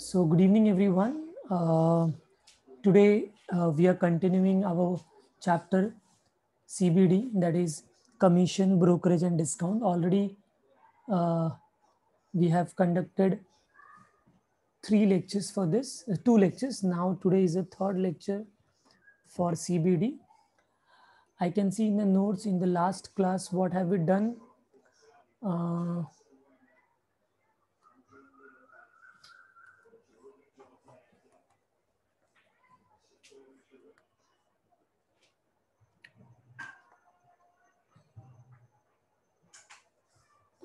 So good evening, everyone. Today we are continuing our chapter CBD, that is commission, brokerage, and discount. Already we have conducted 3 lectures for this, 2 lectures. Now today is the third lecture for CBD. I can see in the notes in the last class what have we done.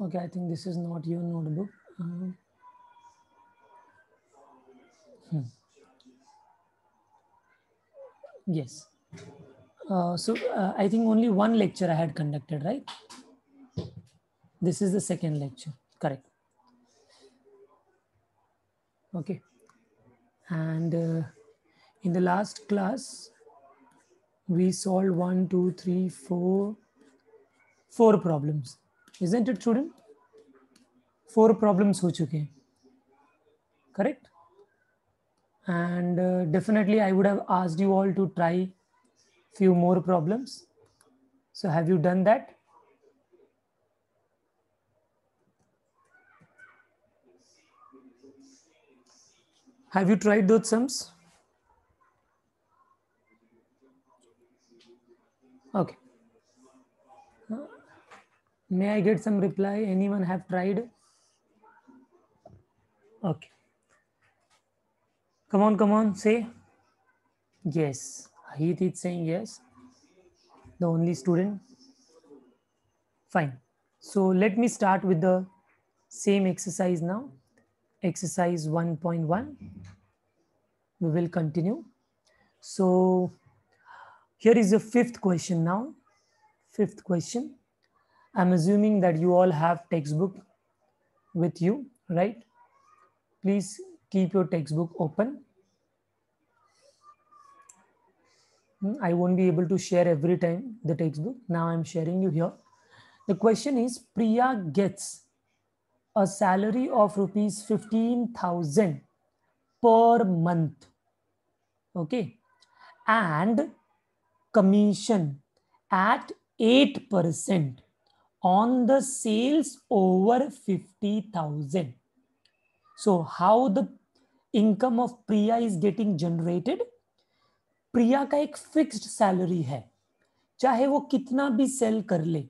Okay, I think this is not your notebook. Yes. So I think only one lecture I had conducted, right? This is the second lecture, correct? Okay. And in the last class, we solved 1, 2, 3, 4, 4 problems. Isn't it, student? 4 problems हो चुके हैं, correct? And definitely I would have asked you all to try few more problems. So have you done that? Have you tried those sums? Okay. May I get some reply? Anyone have tried? Okay. Come on, say. Yes. Heath is saying yes. The only student. Fine. So let me start with the same exercise now. Exercise 1.1. We will continue. So here is the fifth question now. Fifth question. I'm assuming that you all have textbook with you, right? Please keep your textbook open. I won't be able to share every time the textbook. Now I'm sharing you here. The question is, Priya gets a salary of rupees 15,000 per month, okay, and commission at 8% on the sales over 50,000. So how the income of Priya is getting generated? प्रिया का एक fixed salary है, चाहे वो कितना भी cell कर ले,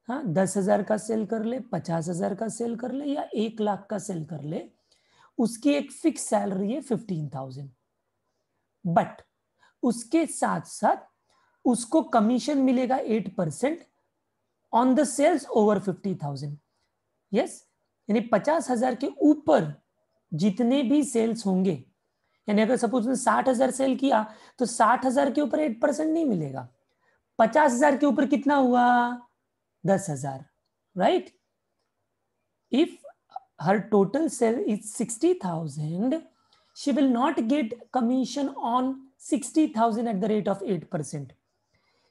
हाँ, 10,000 का सेल कर ले, 50,000 का सेल कर ले, या 1,00,000 का सेल कर ले, उसकी एक फिक्स सैलरी है 15,000. बट उसके साथ साथ उसको कमीशन मिलेगा 8% on the sales over 50,000. Yes, यानी 50,000 के ऊपर जितने भी सेल्स होंगे, यानी अगर सपोज 60,000 सेल किया तो 60,000 के ऊपर 8% नहीं मिलेगा. 50,000 के ऊपर कितना हुआ? 10,000, right? If her total sale is 60,000, she will not get commission on 60,000 at the rate of 8%.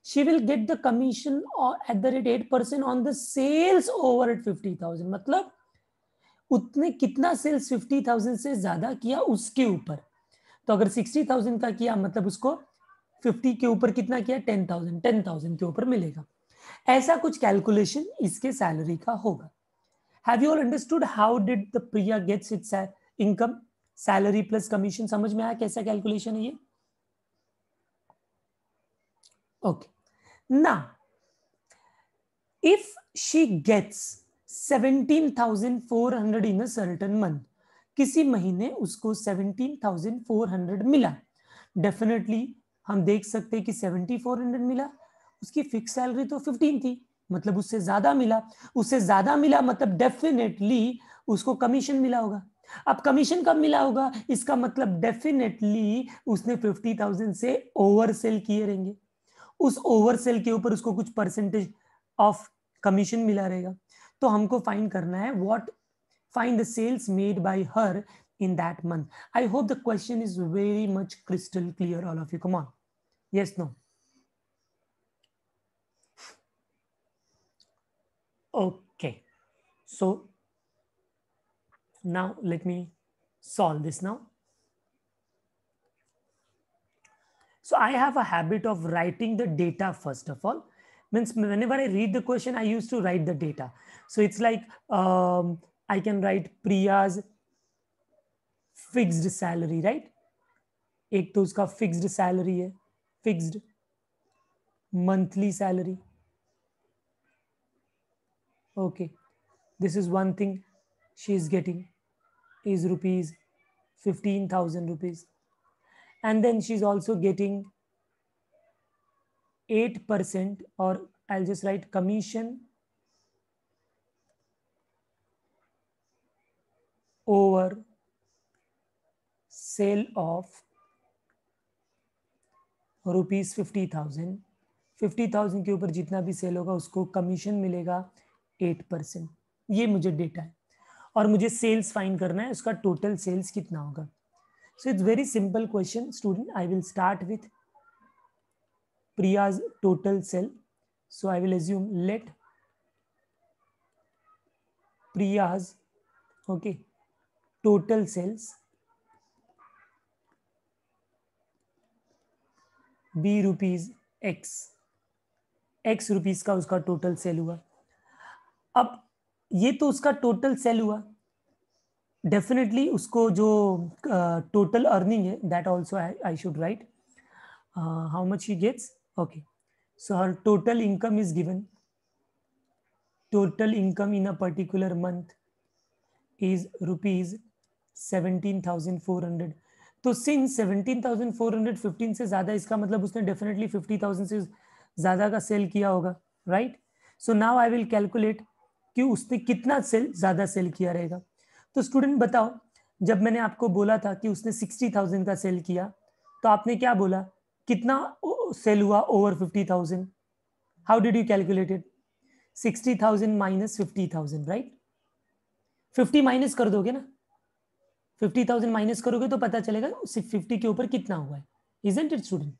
She will get the commission at the rate 8% on the sales over at 50,000. मतलब उतने कितना सेल्स 50,000 से ज्यादा किया उसके ऊपर. तो अगर 60,000 का किया मतलब उसको 50 के ऊपर कितना किया? 10,000 के ऊपर मिलेगा. ऐसा कुछ कैलकुलेशन इसके सैलरी का होगा. Have you all understood how did the Priya gets its income? Salary plus commission. समझ में आया कैसा कैलकुलेशन है ये? Okay. Now, if she gets 17,400 in a certain month, किसी महीने उसको 17,400 मिला, डेफिनेटली हम देख सकते हैं कि 7,400 मिला, उसकी फिक्स सैलरी तो 15 थी, मतलब उससे ज्यादा मिला. उससे ज्यादा मिला मतलब डेफिनेटली उसको कमीशन मिला होगा. अब कमीशन कब मिला होगा? इसका मतलब डेफिनेटली उसने 50,000 से ओवर सेल किए रहेंगे. उस ओवर सेल के ऊपर उसको कुछ परसेंटेज ऑफ कमीशन मिला रहेगा. तो हमको फाइंड करना है what find the sales made by her in that month. I hope the question is very much crystal clear, all of you. Come on. Yes, no? Okay. So now let me solve this now. So I have a habit of writing the data first of all. Means whenever I read the question, I used to write the data. So it's like I can write Priya's fixed salary, right? एक तो उसका fixed salary है, fixed monthly salary. Okay, this is one thing she is getting is rupees 15,000 rupees, and then she's also getting 8%, or I'll just write commission over sale of rupees 50,000. 50,000 के ऊपर जितना भी cell होगा उसको commission मिलेगा 8%. ये मुझे डेटा है और मुझे सेल्स फाइंड करना है, उसका टोटल सेल्स कितना होगा. So it's very simple question student. I will start with Priya's total sale. So I will assume let Priya's total sales be rupees x rupees का उसका टोटल सेल हुआ. अब ये तो उसका टोटल सेल हुआ, डेफिनेटली उसको जो टोटल अर्निंग है that also I should write how much he gets. Okay, so her total income is given. Total income in a particular month is rupees 17,400. तो सिंस 17,400 15 से ज्यादा, इसका मतलब उसने डेफिनेटली 50,000 से ज्यादा का सेल किया होगा, right. So now I will calculate कि उसने कितना सेल ज्यादा सेल किया रहेगा. तो स्टूडेंट बताओ, जब मैंने आपको बोला था कि उसने 60,000 का सेल किया, तो आपने क्या बोला, कितना सेल हुआ over 50,000? How did you calculate it? 60,000 minus 50,000, right. 50 minus कर दोगे ना, 50,000 माइनस करोगे तो पता चलेगा 50 के ऊपर कितना हुआ है. Isn't it student?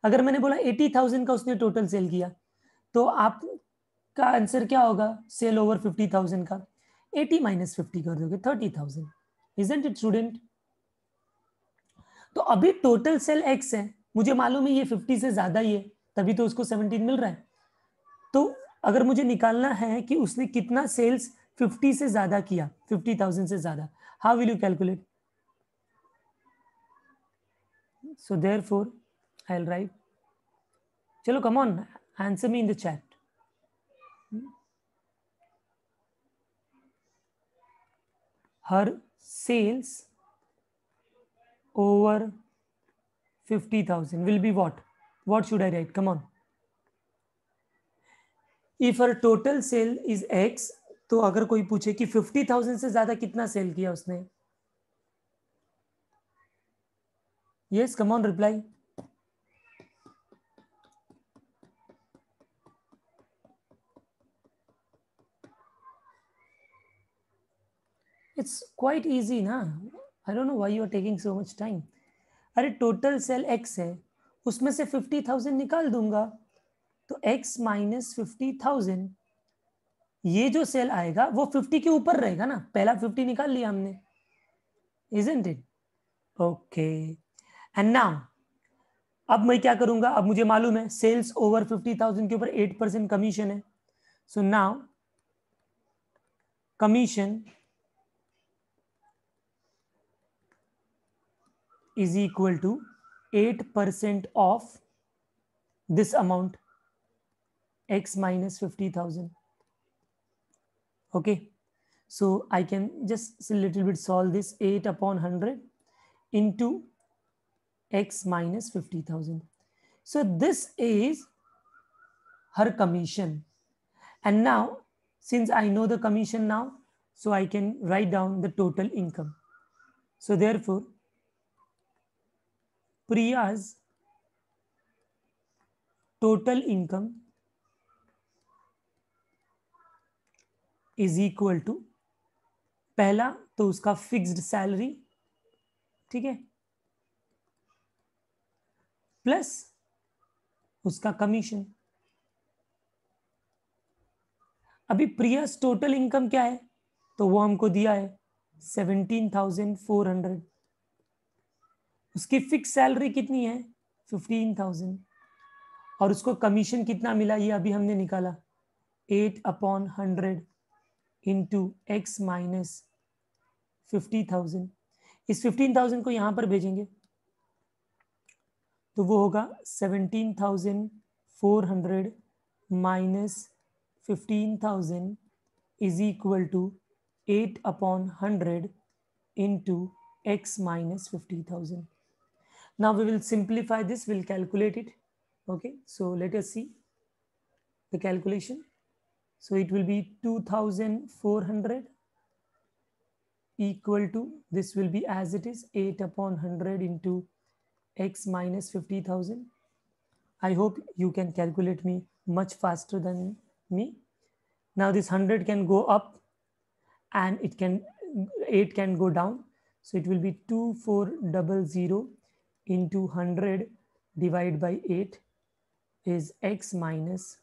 अगर मैंने बोला 80,000 का उसने टोटल सेल किया, तो आपका आंसर क्या होगा सेल ओवर 50,000 का? 80 माइनस 50 कर दोगे 30,000. Isn't it student? तो अभी टोटल सेल एक्स है, मुझे मालूम है ये 50 से ज्यादा ही है, तभी तो उसको 17 मिल रहा है. तो अगर मुझे निकालना है कि उसने कितना सेल्स 50 से ज्यादा किया, 50,000 से ज्यादा, how will you calculate? So therefore I'll write, chalo come on, answer me in the chat. Her sales over 50,000 will be what? What should I write? Come on. If her total sale is X, तो अगर कोई पूछे कि 50,000 से ज्यादा कितना cell किया उसने, yes, come on, reply. It's quite easy ना. I don't know why you are taking so much time. अरे टोटल सेल X है, उसमें से 50,000 निकाल दूंगा, तो X माइनस 50,000, ये जो सेल आएगा वो 50 के ऊपर रहेगा ना. पहला 50 निकाल लिया हमने, isn't it? Okay. And now अब मैं क्या करूंगा, अब मुझे मालूम है सेल्स ओवर 50,000 के ऊपर 8% कमीशन है. So now commission is equal to 8% of this amount, X minus 50,000. Okay, so I can just a little bit solve this. 8 upon 100 into X minus 50,000. So this is her commission. And now, since I know the commission now, so I can write down the total income. So therefore, Priya's total income is equal to, पहला तो उसका fixed salary, ठीक है, plus उसका commission. अभी Priya's total income क्या है, तो वो हमको दिया है 17,400। उसकी फिक्स सैलरी कितनी है? 15,000। और उसको कमीशन कितना मिला ये अभी हमने निकाला, 8/100 इंटू एक्स माइनस 50,000। इस 15,000 को यहां पर भेजेंगे तो वो होगा 17,400 minus 15,000 is equal to 8/100 into x minus 50,000. Now we will simplify this, we'll calculate it. Okay, so let us see the calculation. So it will be 2,400 equal to, this will be as it is, 8/100 into x minus 50,000. I hope you can calculate me much faster than me. Now this 100 can go up and 8 can go down. So it will be 2,400 into 100 divided by 8 is x minus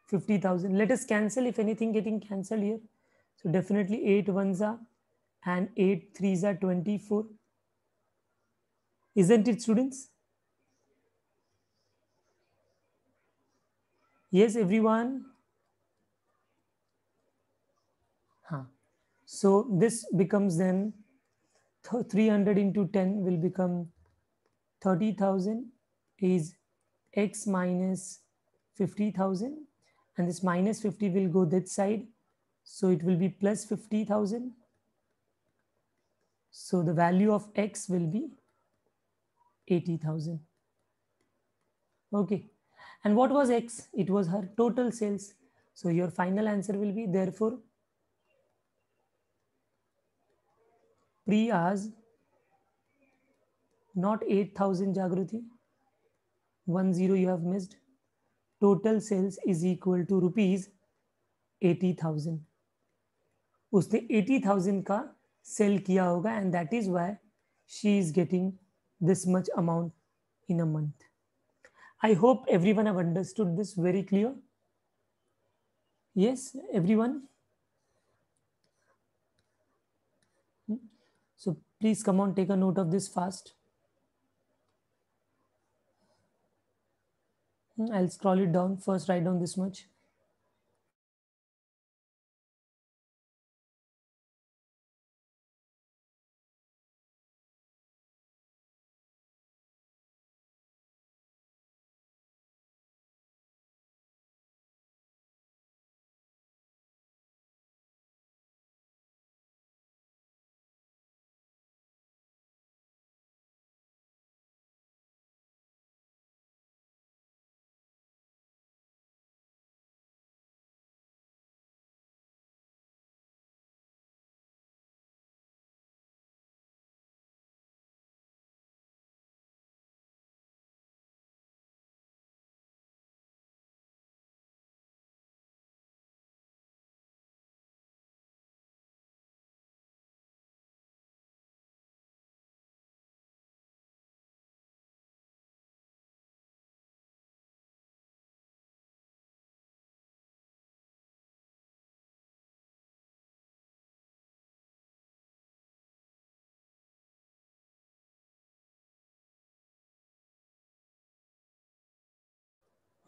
50,000. Let us cancel if anything getting cancelled here. So definitely 8 ones are and 8 threes are 24. Isn't it, students? Yes, everyone. Huh. So this becomes then 300 into 10 will become 30,000 is x minus 50,000, and this minus 50 will go that side. So it will be plus 50,000. So the value of x will be 80,000. Okay. And what was x? It was her total sales. So your final answer will be, therefore, Priya's, not 8,000 Jagruti, 10 you have missed, total sales is equal to rupees 80,000. उसने 80,000 का sale किया होगा and that is why she is getting this much amount in a month. I hope everyone have understood this very clear. Yes, everyone. So please come on, take a note of this fast. I'll scroll it down. First, write down this much.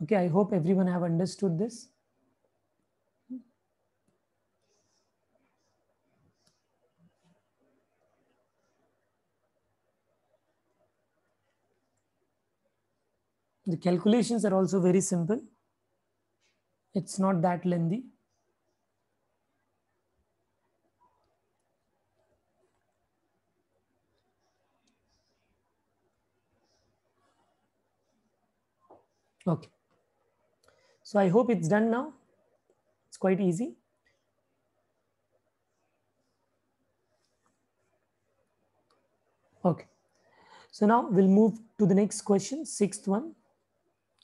Okay, I hope everyone have understood this. The calculations are also very simple. It's not that lengthy. Okay. So I hope it's done now. It's quite easy. Okay. So now we'll move to the next question, sixth one.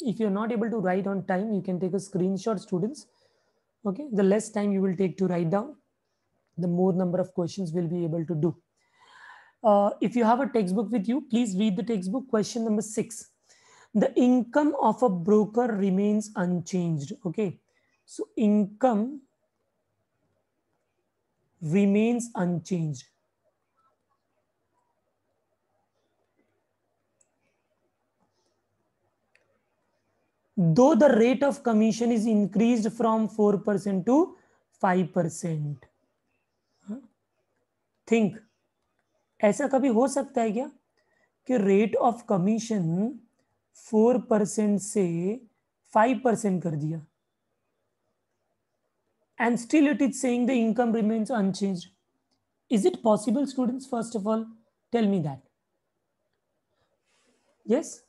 If you're not able to write on time, you can take a screenshot, students. Okay. The less time you will take to write down, the more number of questions we'll be able to do. If you have a textbook with you, please read the textbook. Question number 6. The income of a broker remains unchanged. Okay. So income remains unchanged. Though the rate of commission is increased from 4% to 5%. Think, ऐसा कभी हो सकता है क्या कि rate of commission 4% से 5% कर दिया and still it is saying the income remains unchanged? Is it possible, students? First of all, tell me that. Yes?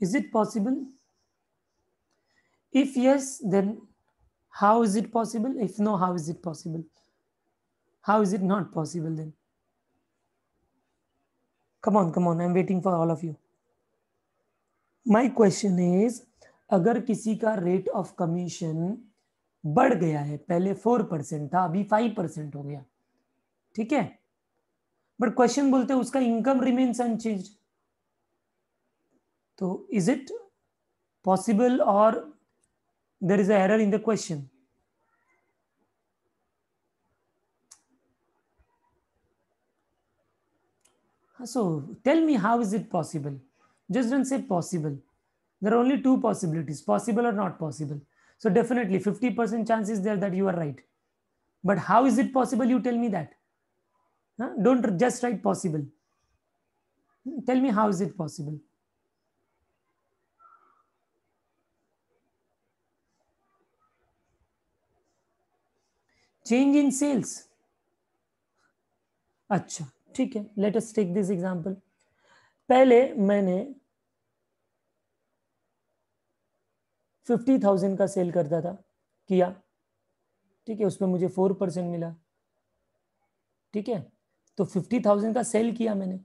Is it possible? If yes, then how is it possible? If no, how is it possible? How is it not possible then? Come on, I'm waiting for all of you. My question is, अगर किसी का rate of commission बढ़ गया है, पहले 4% था, अभी 5% हो गया, ठीक है, बट क्वेश्चन बोलते हैं उसका इनकम रिमेन्स अनचेंज्ड, तो इज इट पॉसिबल और there is a error in the question? So tell me, how is it possible? Just don't say possible. There are only two possibilities, possible or not possible. So definitely 50% chance is there that you are right. But how is it possible? You tell me that. Huh? Don't just write possible. Tell me, how is it possible? Change in sales. अच्छा, ठीक है, let us take this example. पहले मैंने 50,000 का cell करता था, किया, ठीक है, उसमें मुझे 4% मिला, ठीक है, तो 50,000 का सेल किया मैंने.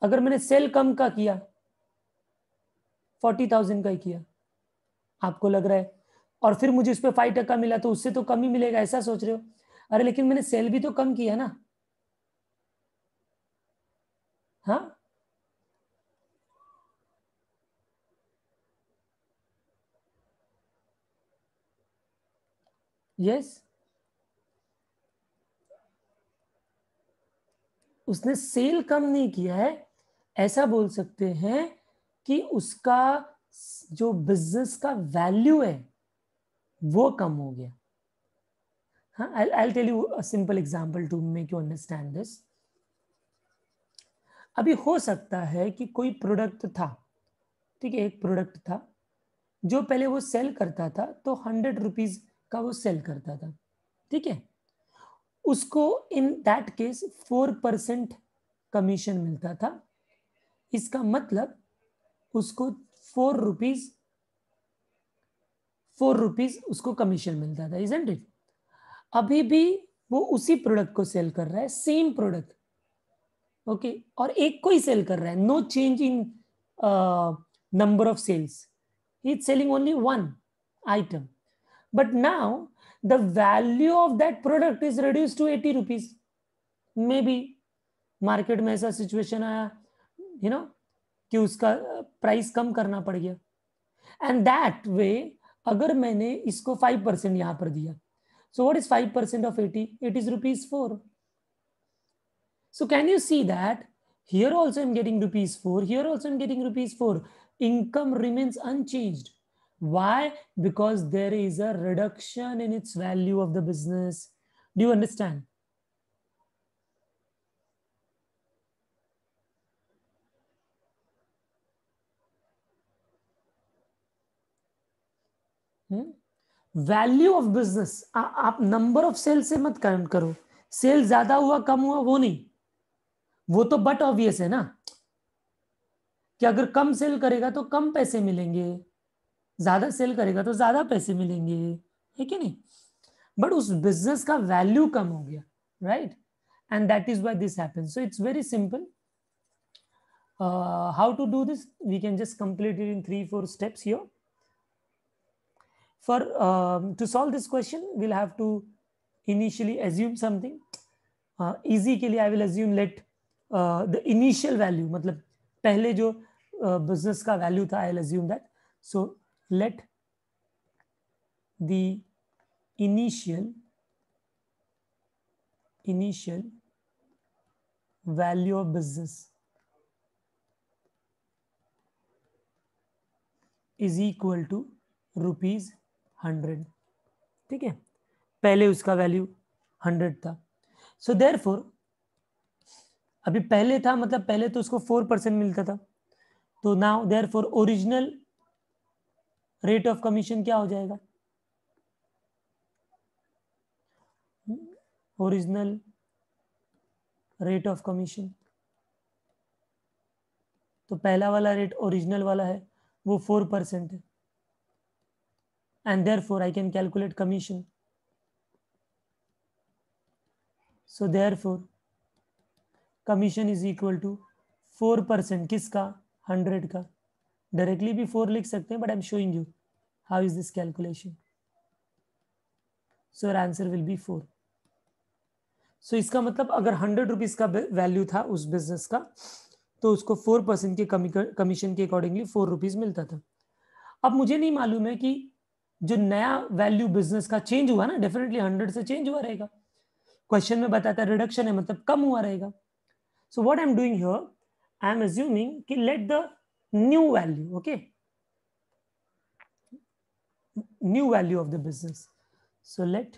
अगर मैंने सेल कम का किया, 40,000 का ही किया, आपको लग रहा है, और फिर मुझे उस पर 5% मिला, तो उससे तो कम ही मिलेगा, ऐसा सोच रहे हो? अरे लेकिन मैंने सेल भी तो कम किया ना. हाँ, यस, उसने सेल कम नहीं किया है, ऐसा बोल सकते हैं कि उसका जो बिजनेस का वैल्यू है वो कम हो गया. हाँ, I'll tell you a simple example to make you understand this. अभी हो सकता है कि कोई प्रोडक्ट था, ठीक है, एक प्रोडक्ट था जो पहले वो सेल करता था, तो 100 रुपीज का वो सेल करता था, ठीक है, उसको इन दैट केस 4% कमीशन मिलता था. इसका मतलब उसको 4 रुपीज उसको कमीशन मिलता था, इजंट इट? अभी भी वो उसी प्रोडक्ट को सेल कर रहा है, सेम प्रोडक्ट, ओके, और एक को ही सेल कर रहा है, no change in number of sales, he is selling only one item, but now the value of that product is reduce to 80 rupees. May be market में ऐसा सिचुएशन आया, you know, कि उसका प्राइस कम करना पड़ गया, एंड दैट वे अगर मैंने इसको 5% यहां पर दिया, so what is 5% of 80? It is rupees 4. So can you see that here also I'm getting rupees 4, here also I'm getting rupees 4. Income remains unchanged. Why? Because there is a reduction in its value of the business. Do you understand? Value of business आप number of cell से मत count करो. Cell ज्यादा हुआ कम हुआ वो नहीं, वो तो बट ऑब्वियस है ना कि अगर कम सेल करेगा तो कम पैसे मिलेंगे, ज्यादा सेल करेगा तो ज्यादा पैसे मिलेंगे, है कि नहीं? बट उस बिजनेस का वैल्यू कम हो गया, right? And that is why this happens. So it's very simple. How to do this? We can just complete it in 3-4 steps here. For to solve this question, we'll have to initially assume something. Easy के लिए I will assume let the initial value, मतलब पहले जो business का value था, I'll assume that. So let the initial value of business is equal to ₹100। ठीक है, पहले उसका वैल्यू 100 था। सो देयरफॉर अभी पहले था मतलब पहले तो उसको 4% मिलता था, तो now therefore original rate of commission क्या हो जाएगा? ओरिजिनल रेट ऑफ कमीशन, तो पहला वाला रेट ओरिजिनल वाला है वो 4% है, and therefore I can calculate commission. So therefore commission is equal to 4% किसका? 100 का। डायरेक्टली भी 4 लिख सकते हैं, but I am showing you how is this calculation. So answer will be 4। सो इसका मतलब अगर 100 रुपीज का वैल्यू था उस बिजनेस का, तो उसको 4% के कमीशन के अकॉर्डिंगली 4 रुपीज मिलता था। अब मुझे नहीं मालूम है कि जो नया वैल्यू बिजनेस का चेंज हुआ ना, डेफिनेटली 100 से चेंज हुआ रहेगा। क्वेश्चन में बताता है रिडक्शन है मतलब कम हुआ रहेगा। So what I am doing here, I am assuming कि let the new value, okay, new value of the business, so let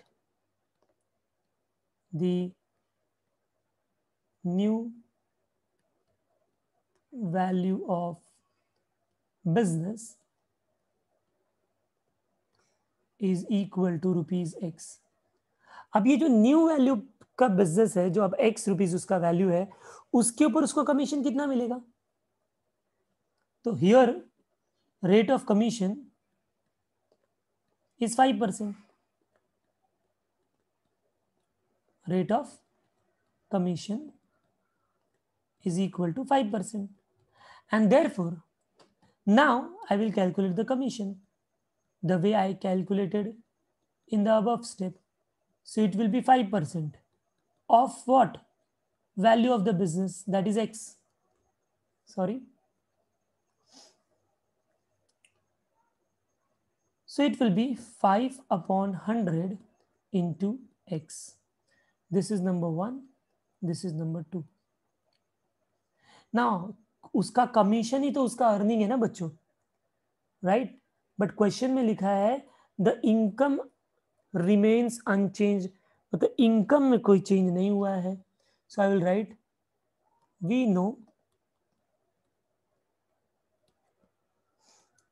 the new value of business is equal to ₹X। अब ये जो new value का business है, जो अब ₹X उसका value है, उसके ऊपर उसको कमीशन कितना मिलेगा? तो here rate of commission is 5%. Rate of commission is equal to 5%. And therefore, now I will calculate the commission the way I calculated in the above step. So it will be 5% of what? Value of the business, that is X. Sorry. So it will be 5 upon 100 into X. This is number 1. This is number 2. Now, उसका commission ही तो उसका earning है ना बच्चों, right? But question में लिखा है the income remains unchange, मतलब इनकम में कोई चेंज नहीं हुआ है। So I will write we know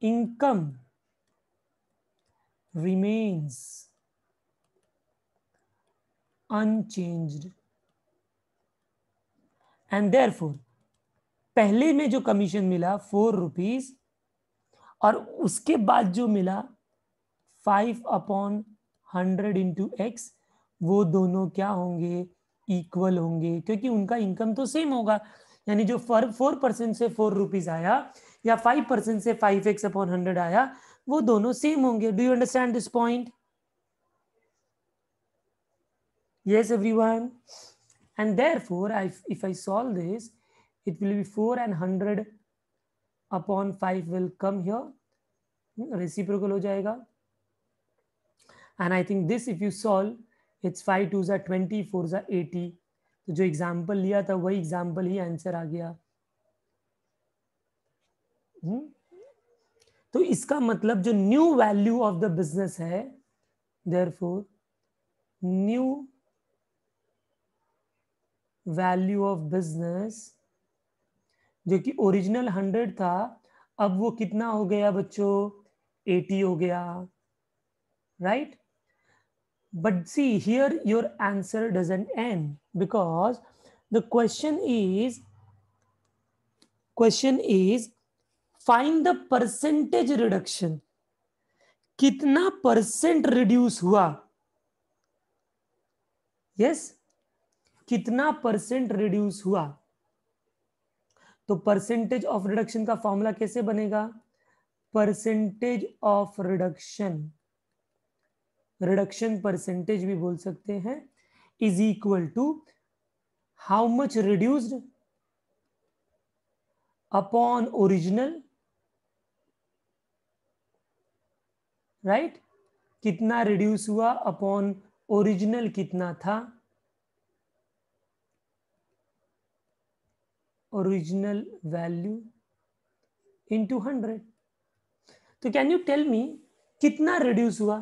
income remains unchanged and therefore पहले में जो कमीशन मिला ₹4 और उसके बाद जो मिला 5 upon 100 into X, वो दोनों क्या होंगे? इक्वल होंगे, क्योंकि उनका इनकम तो सेम होगा। यानी जो 4% से ₹4 आया या 5% से 5X upon 100 आया, वो दोनों सेम होंगे। Do you understand this point? Yes, everyone. And therefore, if I solve this, it will be 4 and 100 upon 5 will come here. Reciprocal हो जाएगा. And I think this, if you solve, it's 5 2s are 20, 4s are 80. तो जो example लिया था वही example ही answer आ गया। तो इसका मतलब जो new value of the business है, therefore new value of business जो कि ओरिजिनल 100 था, अब वो कितना हो गया बच्चों? 80 हो गया, right? But see, here your answer doesn't end, because the question is find the percentage reduction. कितना परसेंट रिड्यूस हुआ? यस, कितना परसेंट रिड्यूस हुआ? तो परसेंटेज ऑफ रिडक्शन का फॉर्मूला कैसे बनेगा? परसेंटेज ऑफ रिडक्शन परसेंटेज भी बोल सकते हैं, is equal to how much reduced upon original, right? कितना रिड्यूस हुआ अपॉन ओरिजिनल कितना था, ओरिजिनल वैल्यू इंटू 100। तो कैन यू टेल मी कितना रिड्यूस हुआ?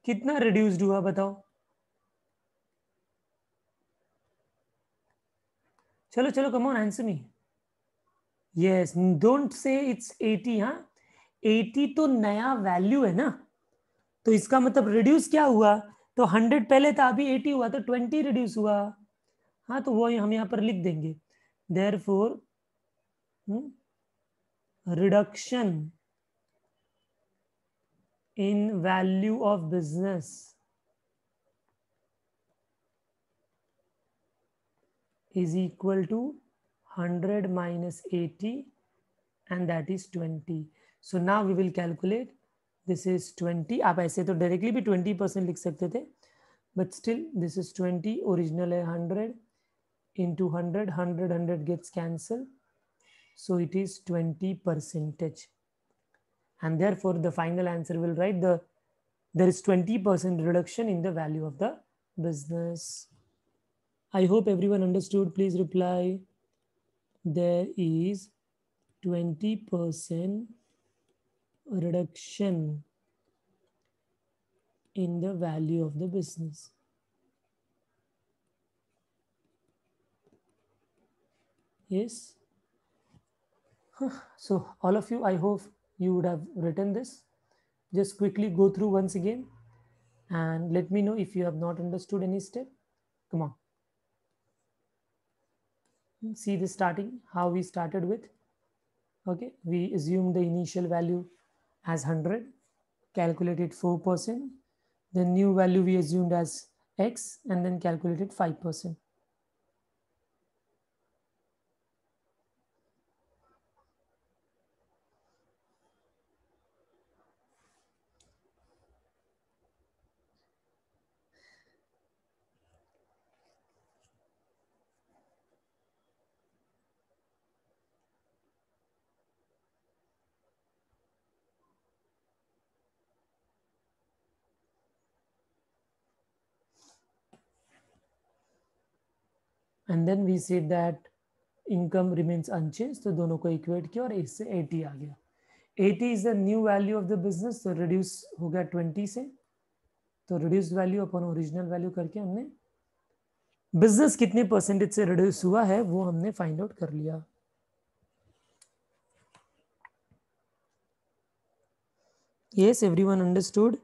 कितना रिड्यूस्ड हुआ बताओ? चलो चलो, come on, answer me. Yes, don't say it's 80। हाँ, 80 तो नया वैल्यू है ना, तो इसका मतलब रिड्यूस क्या हुआ? तो 100 पहले था, अभी 80 हुआ, तो 20 रिड्यूस हुआ। हाँ, तो वो हम यहाँ पर लिख देंगे, therefore reduction in value of business is equal to 100 minus 80, and that is 20. So now we will calculate, this is 20। आप ऐसे तो डायरेक्टली भी 20% लिख सकते थे, but still this is 20, original है 100 into 100, 100 gets cancelled, so it is 20%, and therefore the final answer will write there is 20% reduction in the value of the business. I hope everyone understood. Please reply. There is 20% reduction in the value of the business. Yes. So all of you, I hope you would have written this. Just quickly go through once again and let me know if you have not understood any step. Come on. See the starting, how we started with. Okay, we assume the initial value as 100, calculated 4%. The new value we assumed as x, and then calculated 5%. And then we said that income remains unchanged, तो दोनों को equate किया और इससे 80 आ गया। 80 is the new value of the business, तो reduce हो गया 20 से, तो रिड्यूस वैल्यू अपन ओरिजिनल वैल्यू करके हमने बिजनेस कितने परसेंटेज से रिड्यूस हुआ है वो हमने फाइंड आउट कर लिया। Yes, everyone understood?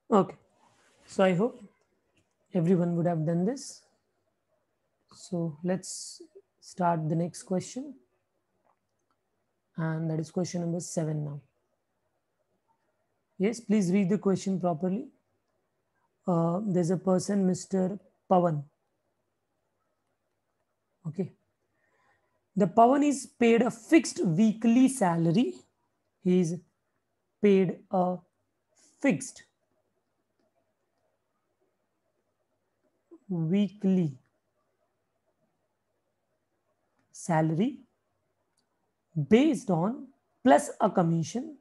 Okay, so I hope everyone would have done this. So let's start the next question, and that is question number 7 now. Yes, please read the question properly. There's a person, Mr. Pawan. Okay. The Pawan is paid a fixed weekly salary. He is paid a fixed weekly salary based on plus a commission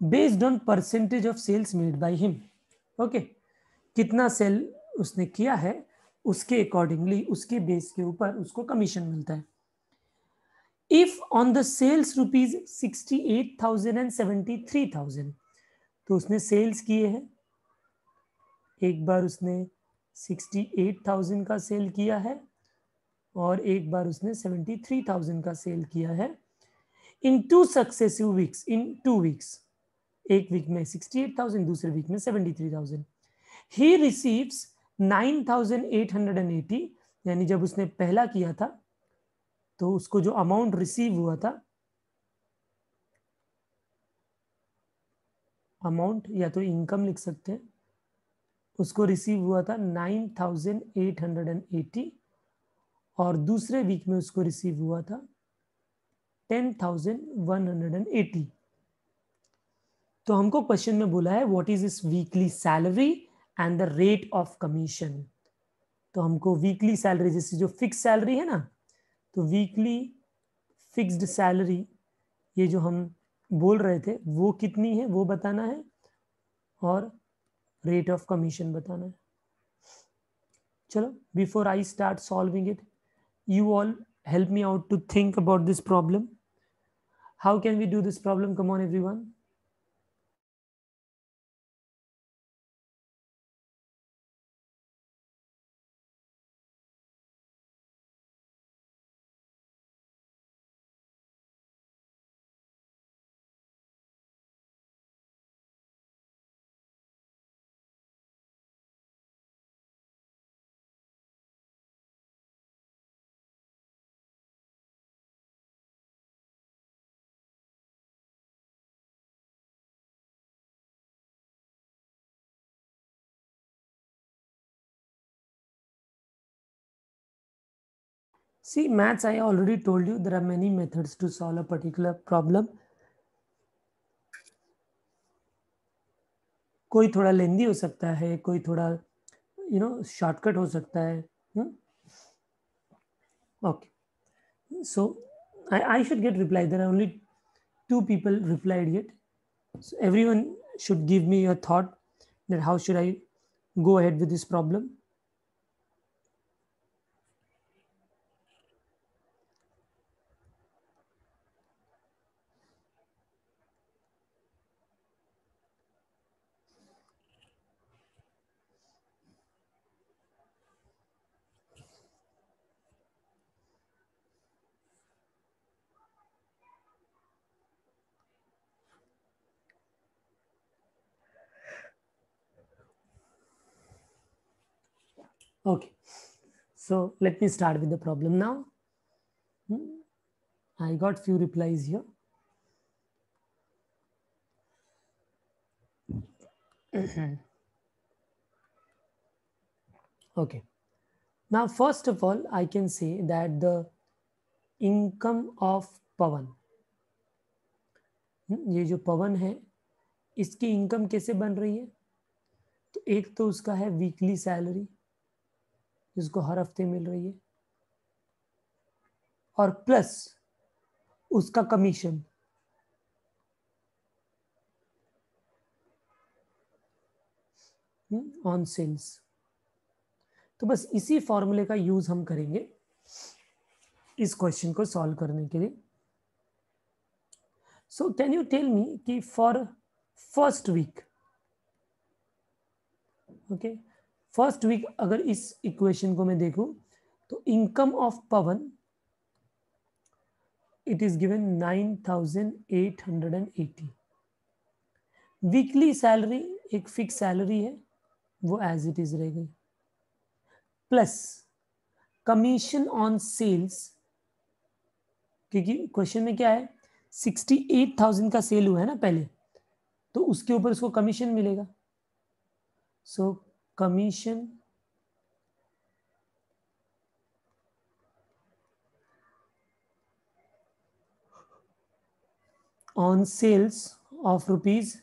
based on percentage of sales made by him. Okay, कितना cell उसने किया है उसके accordingly, उसके base के ऊपर उसको commission मिलता है। If on the sales rupees 68,000 and 73,000, तो उसने सेल्स किए हैं, एक बार उसने 68,000 का सेल किया है और एक बार उसने 73,000 का सेल किया है इन 2 सक्सेसिव वीक्स, इन 2 वीक्स। एक वीक में 68,000, दूसरे वीक में 73,000। ही रिसीव्स 9,880, यानी जब उसने पहला किया था तो उसको जो अमाउंट रिसीव हुआ था, अमाउंट या तो इनकम लिख सकते हैं, उसको रिसीव हुआ था 9,880 और दूसरे वीक में उसको रिसीव हुआ था 10,180। तो हमको क्वेश्चन में बोला है व्हाट इज इस weekly salary and the rate of commission. तो हमको वीकली सैलरी, जैसे जो फिक्स सैलरी है ना, तो वीकली फिक्स्ड सैलरी ये जो हम बोल रहे थे वो कितनी है वो बताना है, और रेट ऑफ कमीशन बताना है। चलो, before I start solving it, you all help me out to think about this problem. How can we do this problem? Come on, everyone. See, maths, I already told you there are many methods to solve a particular problem. कोई थोड़ा लेंदी हो सकता है, कोई थोड़ा shortcut हो सकता है। Okay, so I should get reply. There are only 2 people replied yet. So everyone should give me a thought that how should I go ahead with this problem. Okay, so let me start with the problem now. I got few replies here. Okay, now first of all I can say that the income of Pawan, ये जो पवन है इसकी income कैसे बन रही है? तो एक तो उसका है वीकली सैलरी जिसको हर हफ्ते मिल रही है, और प्लस उसका कमीशन। On sales. तो बस इसी फॉर्मूले का यूज हम करेंगे इस क्वेश्चन को सॉल्व करने के लिए। So can you tell me कि for first week, okay, first week अगर इस इक्वेशन को मैं देखूं तो income of Pawan it is given 9,880। Weekly salary एक फिक्स सैलरी है, वो एज इट इज रह गई, प्लस कमीशन ऑन सेल्स, क्योंकि क्वेश्चन में क्या है 68,000 का सेल हुआ है ना पहले, तो उसके ऊपर उसको कमीशन मिलेगा। So commission on sales of rupees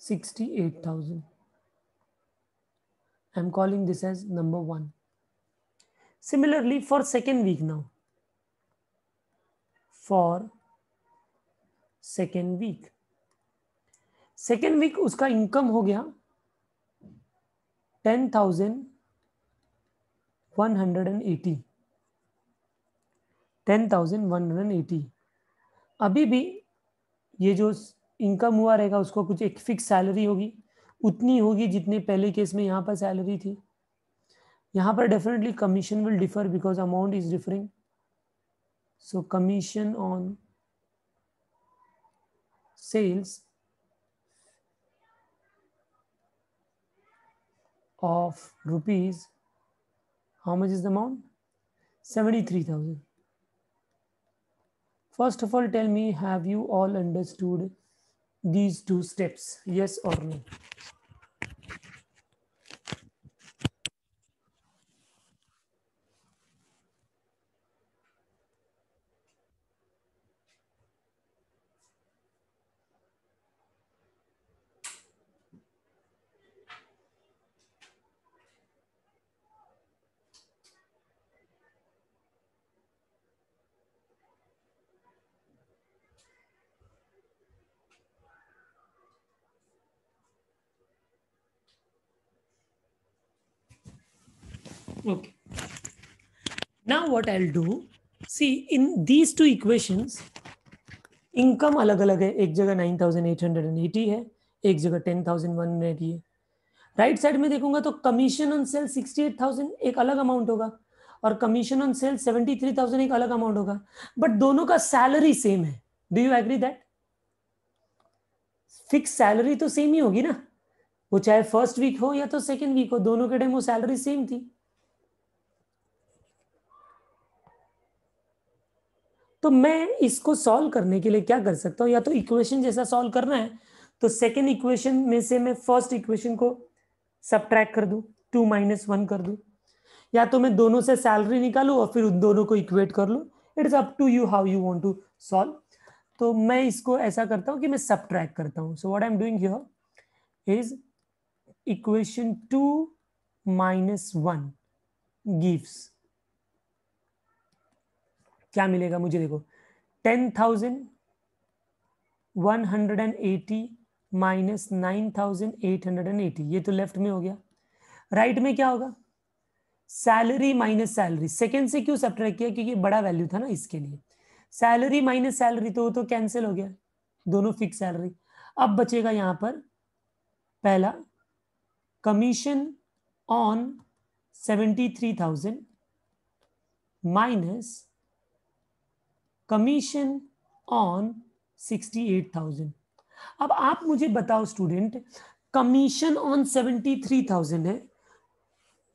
68,000. I am calling this as number 1. Similarly, for second week now, for second week उसका इनकम हो गया 10,180, 10,180। अभी भी ये जो इनकम हुआ रहेगा उसको कुछ एक फिक्स सैलरी होगी, उतनी होगी जितने पहले केस में यहाँ पर सैलरी थी। यहाँ पर definitely commission will differ because amount is differing. So commission on sales of rupees, how much is the amount? 73,000. First of all, tell me, have you all understood these two steps? Yes or no? Okay. Now what I'll do, see in these two equations, income अलग अलग है, एक जगह 9,880 है, एक जगह 10,180 है। Right side में देखूंगा तो कमीशन ऑन सेल 68,000 एक अलग अमाउंट होगा और कमीशन ऑन सेल 73,000 एक अलग अमाउंट होगा, बट दोनों का सैलरी सेम है। Do you agree that? Fix salary तो सेम ही होगी ना, वो चाहे फर्स्ट वीक हो या तो सेकेंड वीक हो, दोनों के टाइम वो सैलरी सेम थी। तो मैं इसको सॉल्व करने के लिए क्या कर सकता हूं, या तो इक्वेशन जैसा सॉल्व करना है तो सेकेंड इक्वेशन में से मैं फर्स्ट इक्वेशन को सबट्रैक्ट कर दूं, 2 - 1 कर दूं, या तो मैं दोनों से सैलरी निकालूं और फिर उन दोनों को इक्वेट कर लूं। It is up to you how you want to solve. तो मैं इसको ऐसा करता हूं कि मैं सबट्रैक्ट करता हूं। सो what I am doing here is equation 2 - 1 gives, क्या मिलेगा मुझे, देखो 10,180 माइनस 9,880, ये तो लेफ्ट में हो गया। राइट में क्या होगा, सैलरी माइनस सैलरी। सेकेंड से क्यों सब्ट्रैक्ट किया, क्योंकि बड़ा वैल्यू था ना इसके लिए। सैलरी माइनस सैलरी तो कैंसिल हो गया, दोनों फिक्स सैलरी। अब बचेगा यहां पर पहला commission on 73,000 minus commission on 68,000। अब आप मुझे बताओ स्टूडेंट, कमीशन ऑन 73,000 है,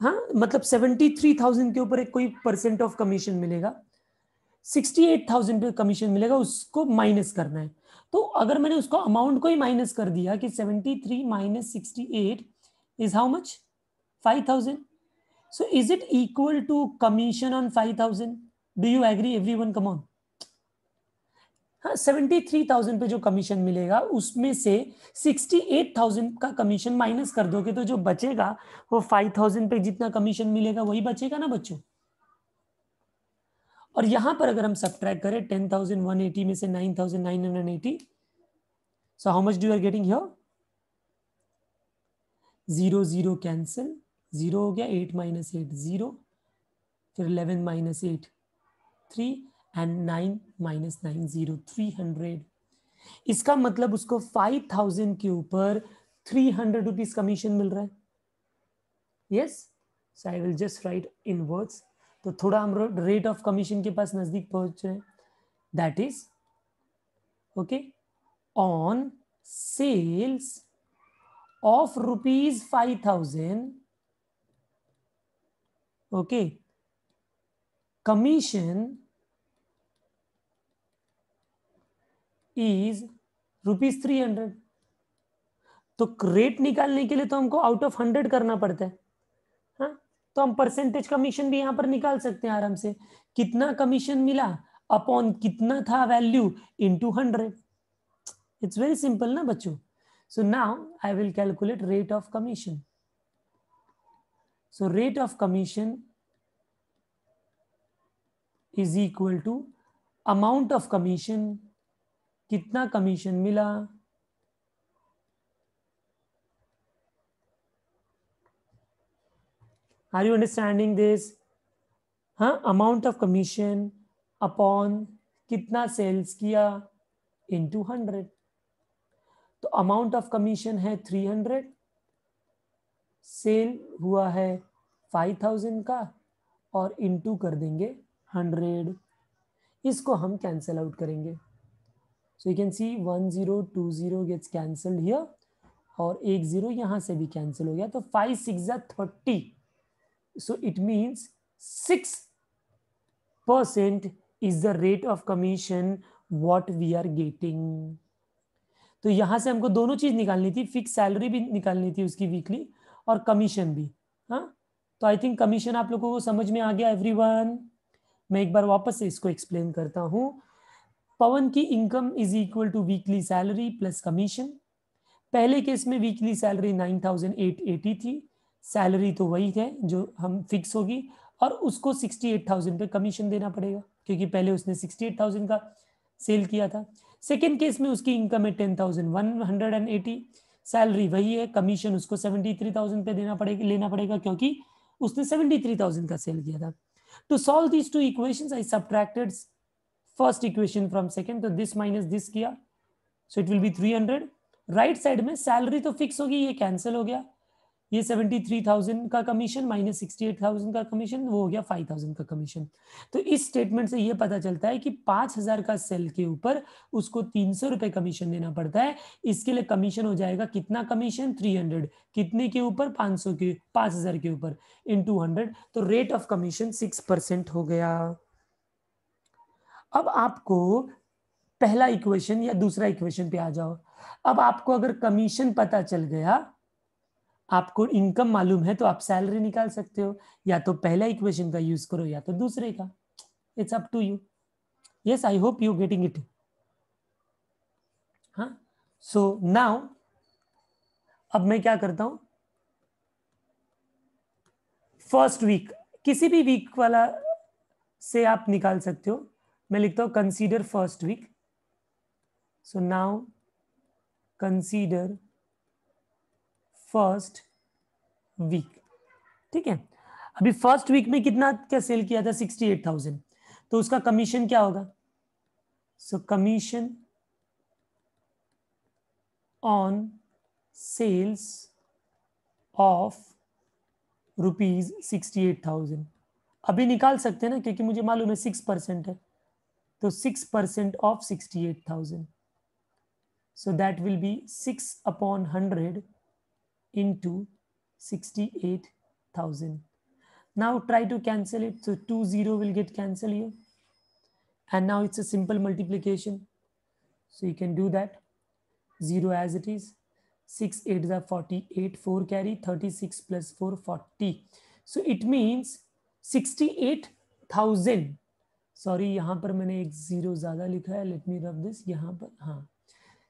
हाँ मतलब 73,000 के ऊपर एक कोई परसेंट ऑफ कमीशन मिलेगा, 68,000 पे कमीशन मिलेगा, उसको माइनस करना है। तो अगर मैंने उसको अमाउंट को ही माइनस कर दिया कि 73 minus 68 is how much, 5,000। So is it equal to commission on 5,000? Do you agree everyone, come on. हाँ, 73,000 पे जो कमीशन मिलेगा उसमें से 68,000 का कमीशन माइनस कर दोगे तो जो बचेगा वो 5,000 पे जितना कमीशन मिलेगा वही बचेगा ना बच्चों। और यहां पर अगर हम सब्ट्रैक्ट करें 10,180 में से 9,980, so how much do are getting here, 0 0 cancel, 0 हो गया, 8 - 8 0, फिर 11 - 8 3 एंड 9 - 9 0, 300। इसका मतलब उसको 5,000 के ऊपर 300 रुपीज कमीशन मिल रहा है। Yes, so I will just right in words, तो थोड़ा हम रेट ऑफ कमीशन के पास नजदीक पहुंच रहे हैं। That is okay, on sales of rupees 5,000, okay, commission is rupees 300। तो रेट निकालने के लिए तो हमको आउट ऑफ 100 करना पड़ता है, हाँ? तो हम परसेंटेज कमीशन भी यहां पर निकाल सकते हैं आराम से, कितना कमीशन मिला अपॉन कितना था value into 100। It's very simple ना बच्चों। So now I will calculate rate of commission. So rate of commission is equal to amount of commission, कितना कमीशन मिला, आर यू अंडरस्टैंडिंग दिस? हाँ, अमाउंट ऑफ कमीशन अपॉन कितना sales किया into 100। तो amount of commission है 300 cell हुआ है 5000 का और इनटू कर देंगे 100, इसको हम कैंसल आउट करेंगे. So you can see 1020 gates cancelled here और एक 0 यहां से भी कैंसिल हो गया. तो 5 6 30. So it means 6% is the rate of commission what we are getting. तो यहां से हमको दोनों चीज निकालनी थी, फिक्स सैलरी भी निकालनी थी उसकी वीकली और कमीशन भी. हाँ, तो आई थिंक कमीशन आप लोगों को समझ में आ गया एवरीवन. मैं एक बार वापस से इसको एक्सप्लेन करता हूं. पवन की income is equal to weekly salary plus commission. पहले केस में वीकली सैलरी 9880 थी, सैलरी तो वही है जो हम फिक्स होगी, और उसको 68,000 पे कमीशन देना पड़ेगा क्योंकि पहले उसने 68,000 का सेल किया था. सेकेंड केस में उसकी इनकम है 10,180, सैलरी वही है, कमीशन उसको 73,000 पे लेना पड़ेगा क्योंकि उसने 73,000 का सेल किया था. To solve these two equations I subtracted first equation from second, तो दिस माइनस दिस किया, so it will be 300. Right side में सैलरी तो फिक्स होगी, ये कैंसिल हो गया, ये 73,000 का कमीशन माइनस 68,000 का कमीशन, वो हो गया 5,000 का कमीशन. तो इस स्टेटमेंट से ये पता चलता है कि 5,000 का सेल के ऊपर उसको 300 रुपए कमीशन देना पड़ता है. इसके लिए कमीशन हो जाएगा कितना, कमीशन 300, कितने के ऊपर, 500 के, 5,000 के ऊपर इनटू 100. तो रेट ऑफ कमीशन 6% हो गया. अब आपको पहला इक्वेशन या दूसरा इक्वेशन पे आ जाओ. अब आपको अगर कमीशन पता चल गया, आपको इनकम मालूम है, तो आप सैलरी निकाल सकते हो. या तो पहला इक्वेशन का यूज करो या तो दूसरे का. It's up to you. Yes, I hope you getting it. हाँ, सो नाउ अब मैं क्या करता हूं, फर्स्ट वीक किसी भी वीक वाला से आप निकाल सकते हो. मैं लिखता हूं consider first week. So now consider first week. ठीक है, अभी फर्स्ट वीक में कितना क्या सेल किया था, 68,000. तो उसका कमीशन क्या होगा, so commission on sales of ₹68,000. अभी निकाल सकते हैं ना क्योंकि मुझे मालूम है 6% है. तो 6% of 68,000, so that will be 6/100 into 68,000. Now try to cancel it. So 20 will get cancelled here, and now it's a simple multiplication, so you can do that. 0 as it is. 6 8s are 48, 4 carry, 36 plus 4 40. So it means 68,000. Sorry, यहां पर मैंने एक 0 ज्यादा लिखा है, let me rub this यहां पर. हाँ,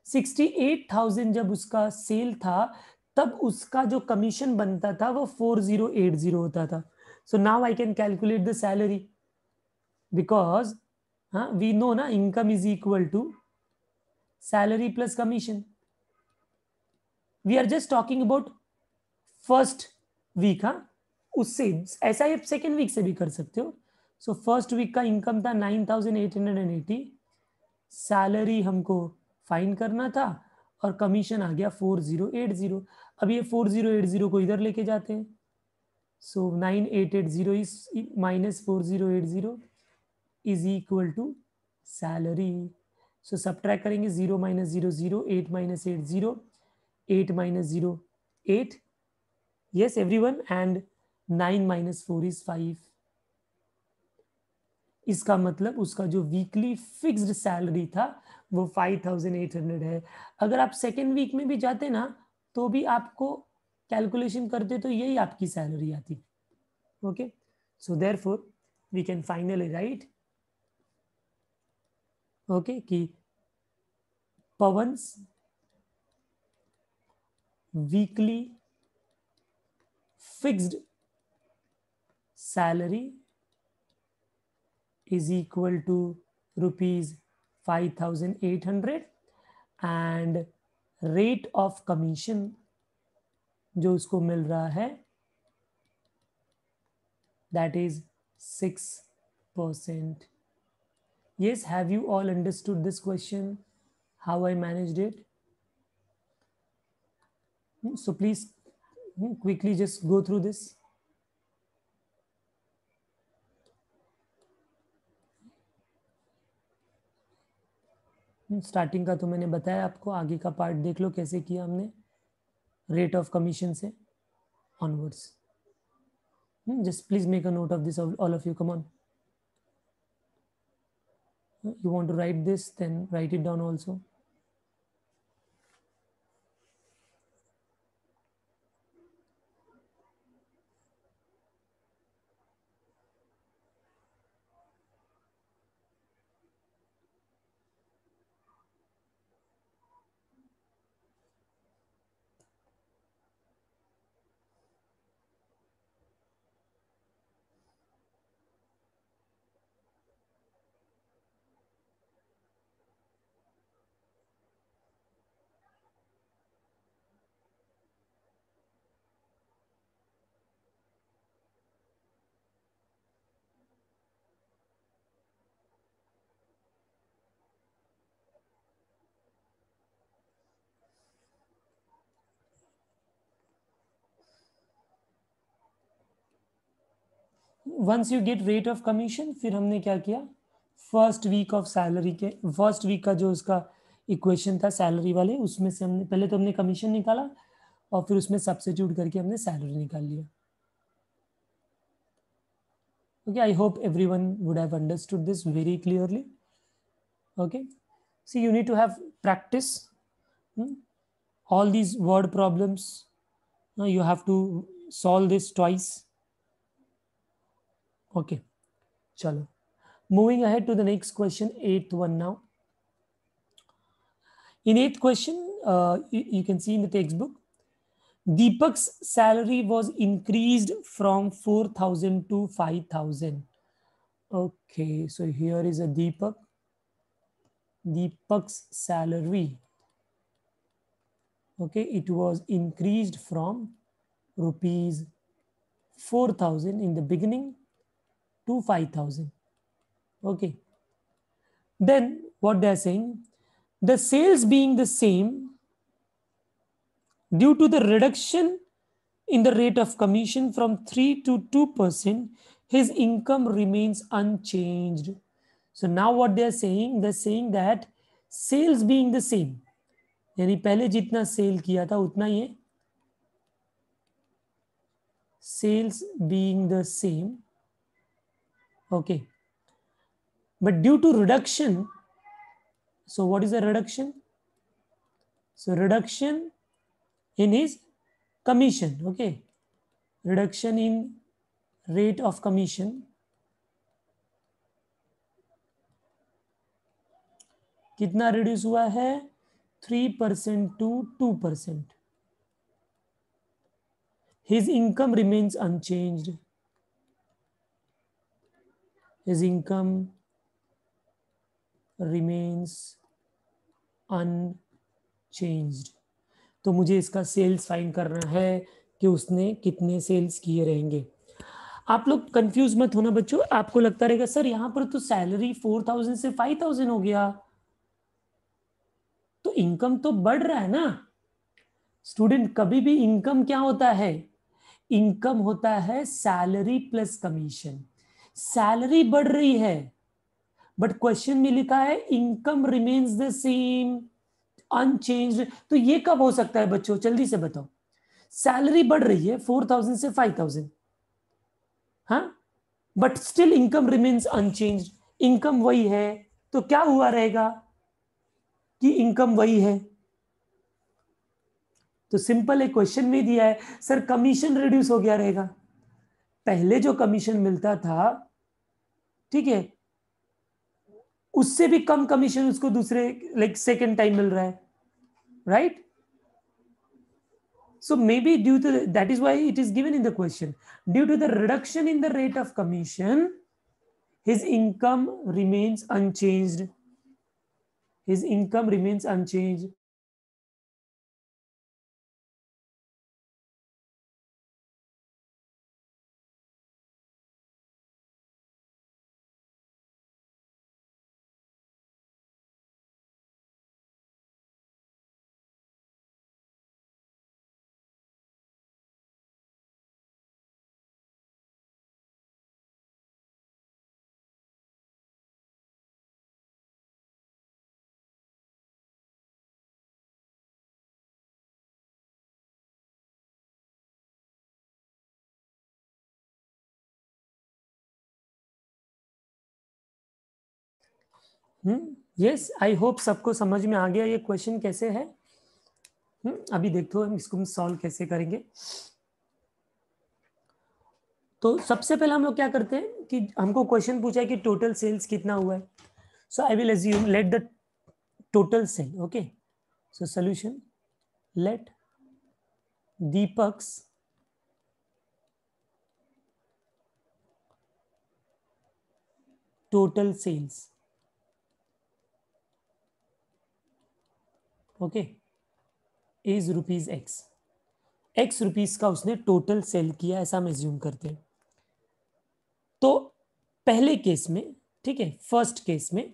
68,000 जब उसका सेल था तब उसका जो कमीशन बनता था वो 4080 होता था. So now I can calculate the salary because we know ना income is equal to salary plus commission. We are just talking about first week. उससे ऐसा ही सेकेंड वीक से भी कर सकते हो. सो फर्स्ट वीक का इनकम था 9,880, सैलरी हमको फाइन करना था और कमीशन आ गया 4080. अब ये 4080 को इधर लेके जाते हैं. So 9880 is minus 4080 is equal to salary. So subtract करेंगे, 0 minus 0 0, 8 minus 8 0, 8 minus 0 8. yes everyone, and 9 minus 4 is 5. इसका मतलब उसका जो वीकली फिक्स्ड सैलरी था वो 5,800 है. अगर आप सेकेंड वीक में भी जाते ना तो भी आपको कैलकुलेशन करते तो यही आपकी सैलरी आती. Okay, so therefore we can finally write okay कि Pawan's weekly fixed salary is equal to rupees 5,800 and rate of commission जो उसको मिल रहा है that is 6%. yes, have you all understood this question, how I managed it? So please Quickly just go through this. Starting का तो मैंने बताया आपको, आगे का पार्ट देख लो कैसे किया हमने रेट ऑफ कमीशन से onwards. Just please make a note of this, all of you. Come on. You want to write this, then write it down also. Once you get rate of commission, फिर हमने क्या किया, first week of salary के, first week का जो उसका equation था salary वाले, उसमें से हमने पहले तो हमने कमीशन निकाला और फिर उसमें सब्स्टिट्यूट करके हमने सैलरी निकाल लिया. Okay, I hope everyone would have understood this very clearly. Okay, see, you need to have practice. All these word problems, you have to solve this twice. Okay, chalo. Moving ahead to the next question, eighth one now. In eighth question, you can see in the textbook, Deepak's salary was increased from 4,000 to 5,000. Okay, so here is a Deepak. Deepak's salary, okay, it was increased from rupees 4,000 in the beginning to 5,000. Okay, then what they are saying, the sales being the same, due to the reduction in the rate of commission from 3 to 2%, his income remains unchanged. So now what they are saying, they're saying that sales being the same, यानी पहले जितना cell किया था उतना ही है, sales being the same, okay, but due to reduction, so what is the reduction? So reduction in his commission, okay, reduction in rate of commission, कितना reduce हुआ है, 3% to 2%. His income remains unchanged. His income remains unchanged. तो मुझे इसका sales find करना है कि उसने कितने सेल्स किए रहेंगे. आप लोग कंफ्यूज मत होना बच्चों, आपको लगता रहेगा सर यहां पर तो सैलरी 4,000 से 5,000 हो गया, तो इनकम तो बढ़ रहा है ना. स्टूडेंट, कभी भी इनकम क्या होता है, इनकम होता है सैलरी प्लस कमीशन. सैलरी बढ़ रही है, बट क्वेश्चन में लिखा है income remains the same, unchanged. तो ये कब हो सकता है बच्चों, जल्दी से बताओ. सैलरी बढ़ रही है 4,000 से 5,000, हाँ, but still income remains unchanged. Income वही है, तो क्या हुआ रहेगा कि इनकम वही है. तो सिंपल एक क्वेश्चन में दिया है, सर कमीशन रिड्यूस हो गया रहेगा. पहले जो कमीशन मिलता था, ठीक है, उससे भी कम कमीशन उसको दूसरे लाइक सेकेंड टाइम मिल रहा है, right. So maybe due to that is why it is given in the question, due to the reduction in the rate of commission, his income remains unchanged. His income remains unchanged. Yes, I hope सबको समझ में आ गया ये question कैसे है। अभी देखो हम इसको सॉल्व कैसे करेंगे। तो सबसे पहले हम लोग क्या करते हैं कि हमको क्वेश्चन पूछा है कि टोटल सेल्स कितना हुआ है। So I will assume let the total sale, okay. So solution, let Deepak's total sales, okay, is rupees X. X rupees का उसने टोटल सेल किया, ऐसा हम एज्यूम करते हैं। तो पहले केस में, ठीक है, फर्स्ट केस में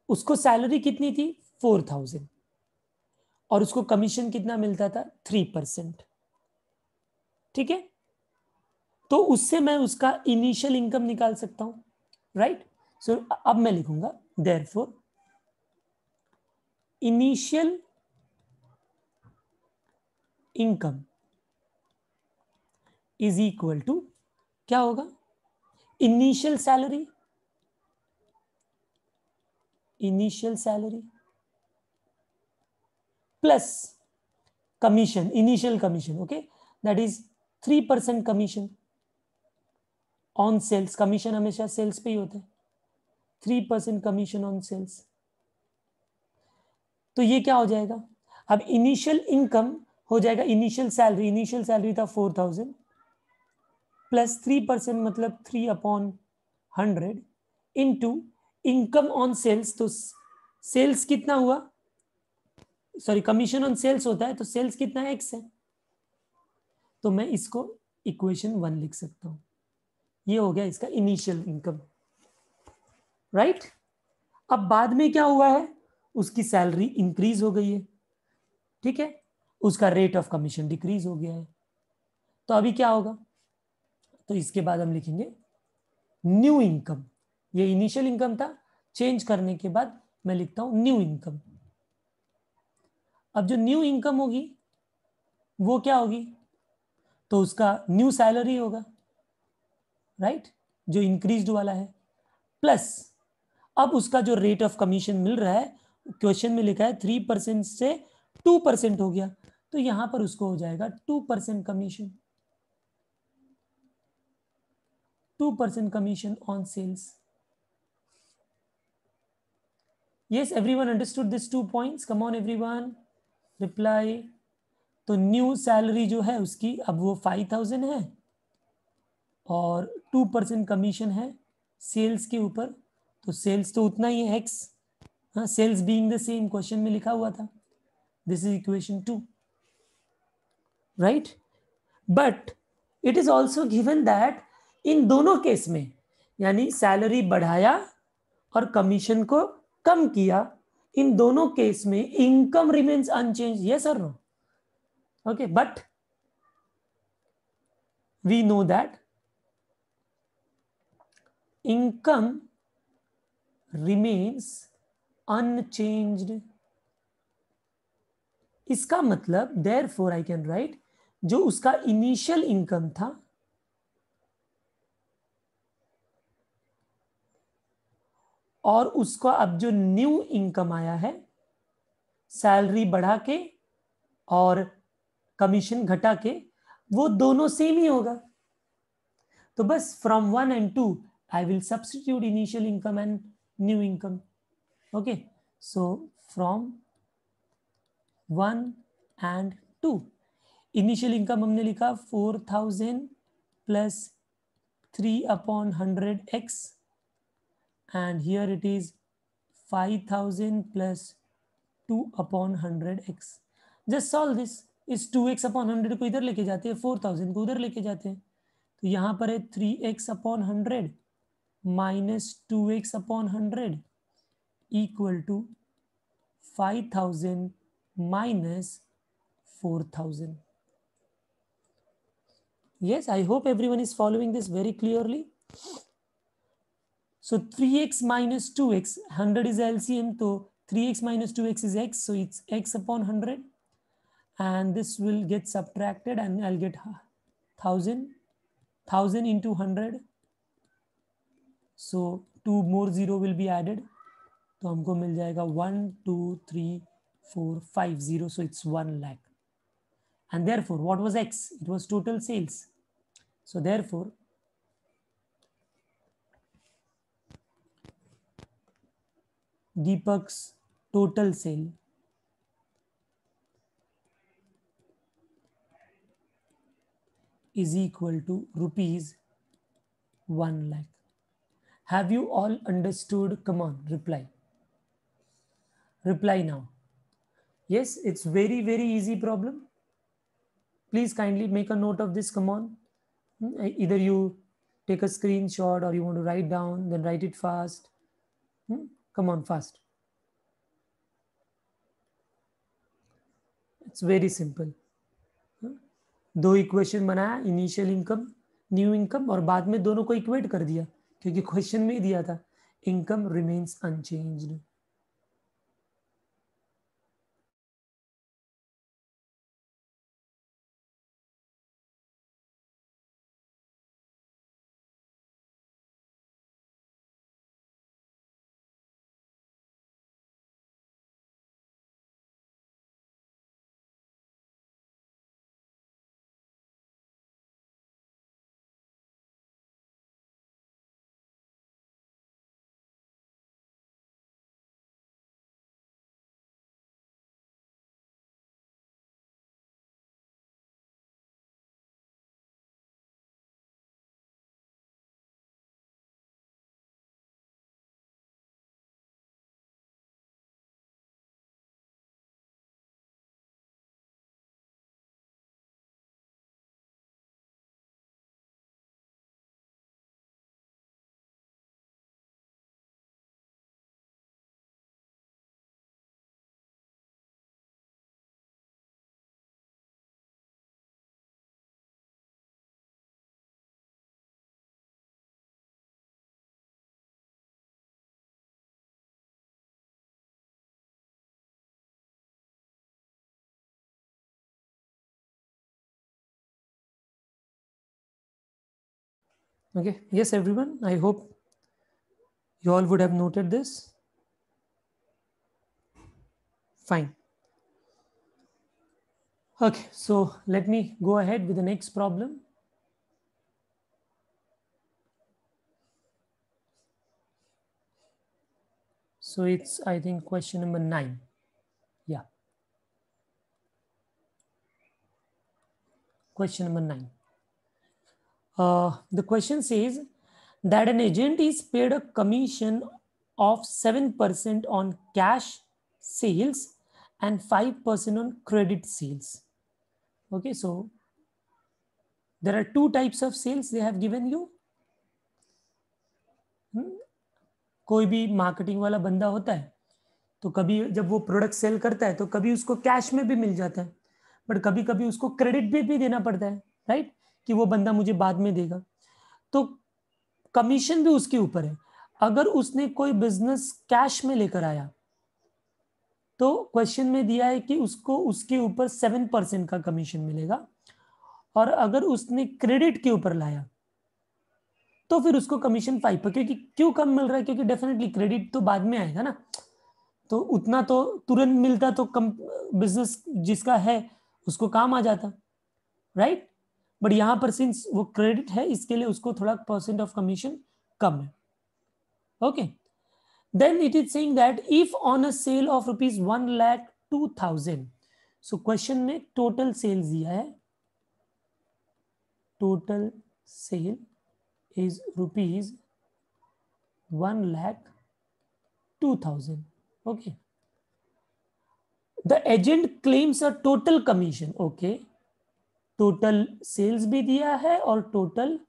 उसको सैलरी कितनी थी 4000 और उसको कमीशन कितना मिलता था 3%, ठीक है। तो उससे मैं उसका इनिशियल इनकम निकाल सकता हूं, राइट। सो अब मैं लिखूंगा therefore initial income is equal to क्या होगा, initial salary, initial salary plus commission, initial commission, okay, that is 3% commission on sales. Commission हमेशा सेल्स पे ही होता है, 3% कमीशन ऑन सेल्स। तो ये क्या हो जाएगा, अब इनिशियल इनकम हो जाएगा, इनिशियल सैलरी था 4000 प्लस 3% मतलब 3/100 इंटू इनकम ऑन सेल्स। तो सेल्स कितना हुआ, सॉरी कमीशन ऑन सेल्स होता है, तो सेल्स कितना एक्स है, तो मैं इसको इक्वेशन 1 लिख सकता हूं। ये हो गया इसका इनिशियल इनकम, राइट। अब बाद में क्या हुआ है, उसकी सैलरी इंक्रीज हो गई है, ठीक है, उसका रेट ऑफ कमीशन डिक्रीज हो गया है। तो अभी क्या होगा, तो इसके बाद हम लिखेंगे न्यू इनकम। ये इनिशियल इनकम था, चेंज करने के बाद मैं लिखता हूं न्यू इनकम। अब जो न्यू इनकम होगी वो क्या होगी, तो उसका न्यू सैलरी होगा, राइट, जो इंक्रीज्ड वाला है, प्लस अब उसका जो रेट ऑफ कमीशन मिल रहा है, क्वेश्चन में लिखा है 3% से 2% हो गया, तो यहां पर उसको हो जाएगा 2% commission, 2% commission on sales. Yes, everyone understood these 2 points? Come on everyone, reply. तो न्यू सैलरी जो है उसकी अब वो 5000 है और 2% कमीशन है सेल्स के ऊपर, तो सेल्स तो उतना ही है एक्स, हाँ, sales being the same question में लिखा हुआ था। This is equation 2, right. But it is also given that in दोनों केस में, यानी सैलरी बढ़ाया और कमीशन को कम किया, इन दोनों केस में इनकम रिमेन्स अनचेंज, यस और no, okay, but we know that income remains unchanged। इसका मतलब therefore I can write जो उसका इनिशियल इनकम था और उसका अब जो न्यू इनकम आया है, सैलरी बढ़ा के और कमीशन घटा के, वो दोनों सेम ही होगा। तो बस from 1 and 2 I will substitute initial income and new income, okay। So from 1 and 2 initial income हमने लिखा 4000 plus 3/100x and here it is 5000 plus 2/100x। just solve this, इस 2x/100 को इधर लेके जाते हैं, 4000 को उधर लेके जाते हैं, तो यहां पर है 3x/100 minus 2x/100 equal to 5000 minus 4000। Yes, I hope everyone is following this very clearly. So 3x minus 2x, 100 is LCM, so 3x minus 2x is x, so it's x/100, and this will get subtracted and I'll get 1000 into 100, so 2 more 0 will be added, तो हमको मिल जाएगा 1 2 3 4 5 0, so it's 1 lakh. And therefore what was X? It was total sales. So therefore Deepak's total sale is equal to rupees 1 lakh. Have you all understood? Come on, reply. Reply now. Yes, it's very, very easy problem. Please kindly make a note of this. Come on. Either you take a screenshot or you want to write down, then write it fast. Come on, fast. It's very simple. दो equation बनाया, initial income, new income, और बाद में दोनों को equate कर दिया क्योंकि क्वेश्चन में ही दिया था income remains unchanged. Okay, yes everyone, I hope you all would have noted this. Fine. Okay, so let me go ahead with the next problem. So it's, I think, question number 9. Yeah. Question number 9. The question says that an agent is paid a commission of 7% on cash sales and 5% on credit sales. Okay, so there are two types of sales they have given you. कोई भी marketing वाला बंदा होता है तो कभी जब वो प्रोडक्ट सेल करता है तो कभी उसको कैश में भी मिल जाता है, बट कभी कभी उसको क्रेडिट भी देना पड़ता है, राइट, कि वो बंदा मुझे बाद में देगा. तो कमीशन भी उसके ऊपर है. अगर उसने कोई बिजनेस कैश में लेकर आया तो क्वेश्चन में दिया है कि उसको उसके ऊपर 7% का कमीशन मिलेगा, और अगर उसने क्रेडिट के ऊपर लाया तो फिर उसको कमीशन 5 पर. क्योंकि क्यों कम मिल रहा है? क्योंकि डेफिनेटली क्रेडिट तो बाद में आएगा ना, तो उतना तो तुरंत मिलता तो कम बिजनेस जिसका है उसको काम आ जाता, राइट. बट यहां पर सिंस वो क्रेडिट है इसके लिए उसको थोड़ा परसेंट ऑफ कमीशन कम है. Okay, then it is saying that if on a sale of rupees 1,02,000, so question में टोटल सेल्स दिया है, total sale is rupees 1,02,000. okay, the agent claims a total commission. okay, total sales भी दिया है और total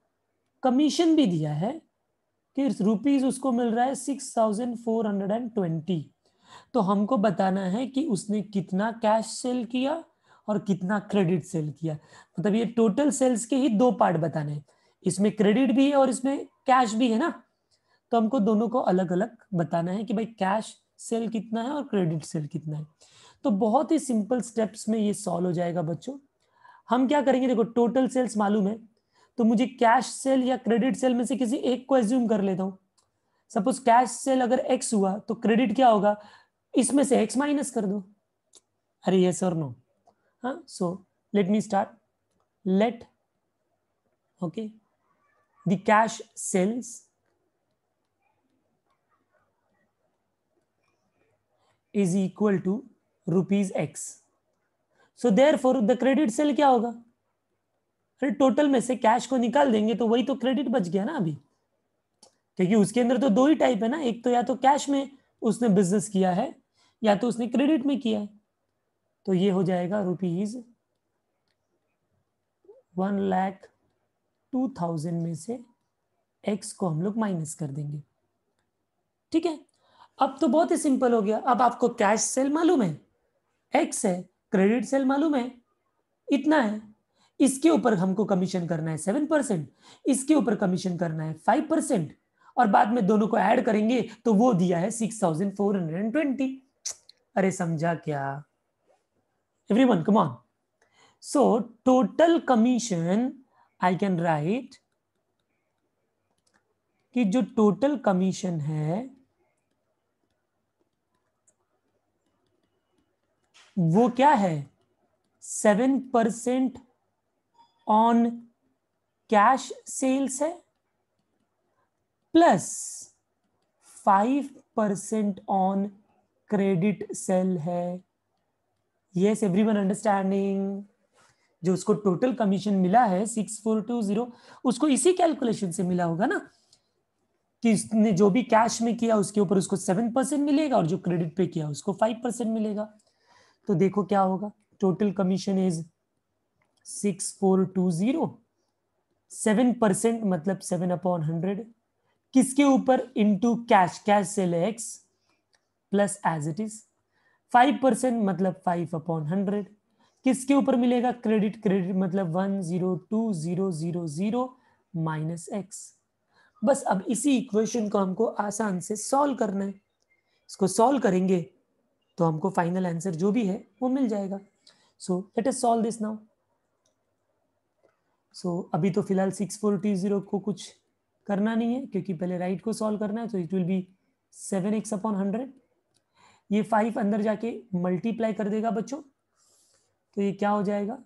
commission भी दिया है कि रुपीज उसको मिल रहा है 6,420. तो हमको बताना है कि उसने कितना कैश सेल किया और कितना क्रेडिट सेल किया. मतलब ये टोटल सेल्स के ही दो पार्ट बताने हैं, इसमें क्रेडिट भी है और इसमें कैश भी है ना, तो हमको दोनों को अलग अलग बताना है कि भाई कैश सेल कितना है और क्रेडिट सेल कितना है. तो बहुत ही सिंपल स्टेप्स में ये सॉल्व हो जाएगा बच्चों. हम क्या करेंगे, देखो टोटल सेल्स मालूम है तो मुझे कैश सेल या क्रेडिट सेल में से किसी एक को एज्यूम कर लेता हूं. सपोज कैश सेल अगर एक्स हुआ तो क्रेडिट क्या होगा, इसमें से एक्स माइनस कर दो। अरे यस और नो? हाँ, so let me start. Let okay the cash sales is equal to rupees x. So therefore the credit sale क्या होगा, अरे टोटल में से कैश को निकाल देंगे तो वही तो क्रेडिट बच गया ना अभी, क्योंकि उसके अंदर तो दो ही टाइप है ना, एक तो या तो कैश में उसने बिजनेस किया है या तो उसने क्रेडिट में किया है। तो ये हो जाएगा रुपीज 1,02,000 में से एक्स को हम लोग माइनस कर देंगे। ठीक है, अब तो बहुत ही सिंपल हो गया। अब आपको कैश सेल मालूम है एक्स है, क्रेडिट सेल मालूम है इतना है, इसके ऊपर हमको कमीशन करना है 7%, इसके ऊपर कमीशन करना है 5%, और बाद में दोनों को ऐड करेंगे तो वो दिया है 6,420। अरे समझा क्या everyone? Come on. So total commission I can write कि जो टोटल कमीशन है वो क्या है, 7% ऑन कैश सेल्स है प्लस 5% ऑन क्रेडिट सेल है। Yes everyone understanding? जो उसको टोटल कमीशन मिला है 6,420, उसको इसी कैलकुलेशन से मिला होगा ना, कि उसने जो भी कैश में किया उसके ऊपर उसको 7% मिलेगा और जो क्रेडिट पे किया उसको 5% मिलेगा। तो देखो क्या होगा, टोटल कमीशन इज 6,420, 7% मतलब 7/100, किसके ऊपर, into cash, cash sale x plus as it is, 5% मतलब 5/100, किसके ऊपर मिलेगा, क्रेडिट, क्रेडिट मतलब 102,000 माइनस एक्स। बस अब इसी इक्वेशन को हमको आसान से सॉल्व करना है। इसको सॉल्व करेंगे तो हमको फाइनल आंसर जो भी है वो मिल जाएगा। So let us solve this now. So अभी तो फिलहाल 6,420 को कुछ करना नहीं है क्योंकि पहले राइट को सॉल्व करना है, तो इट विल बी 7x/100। ये 5 अंदर जाके मल्टीप्लाई कर देगा बच्चों, तो ये क्या हो जाएगा,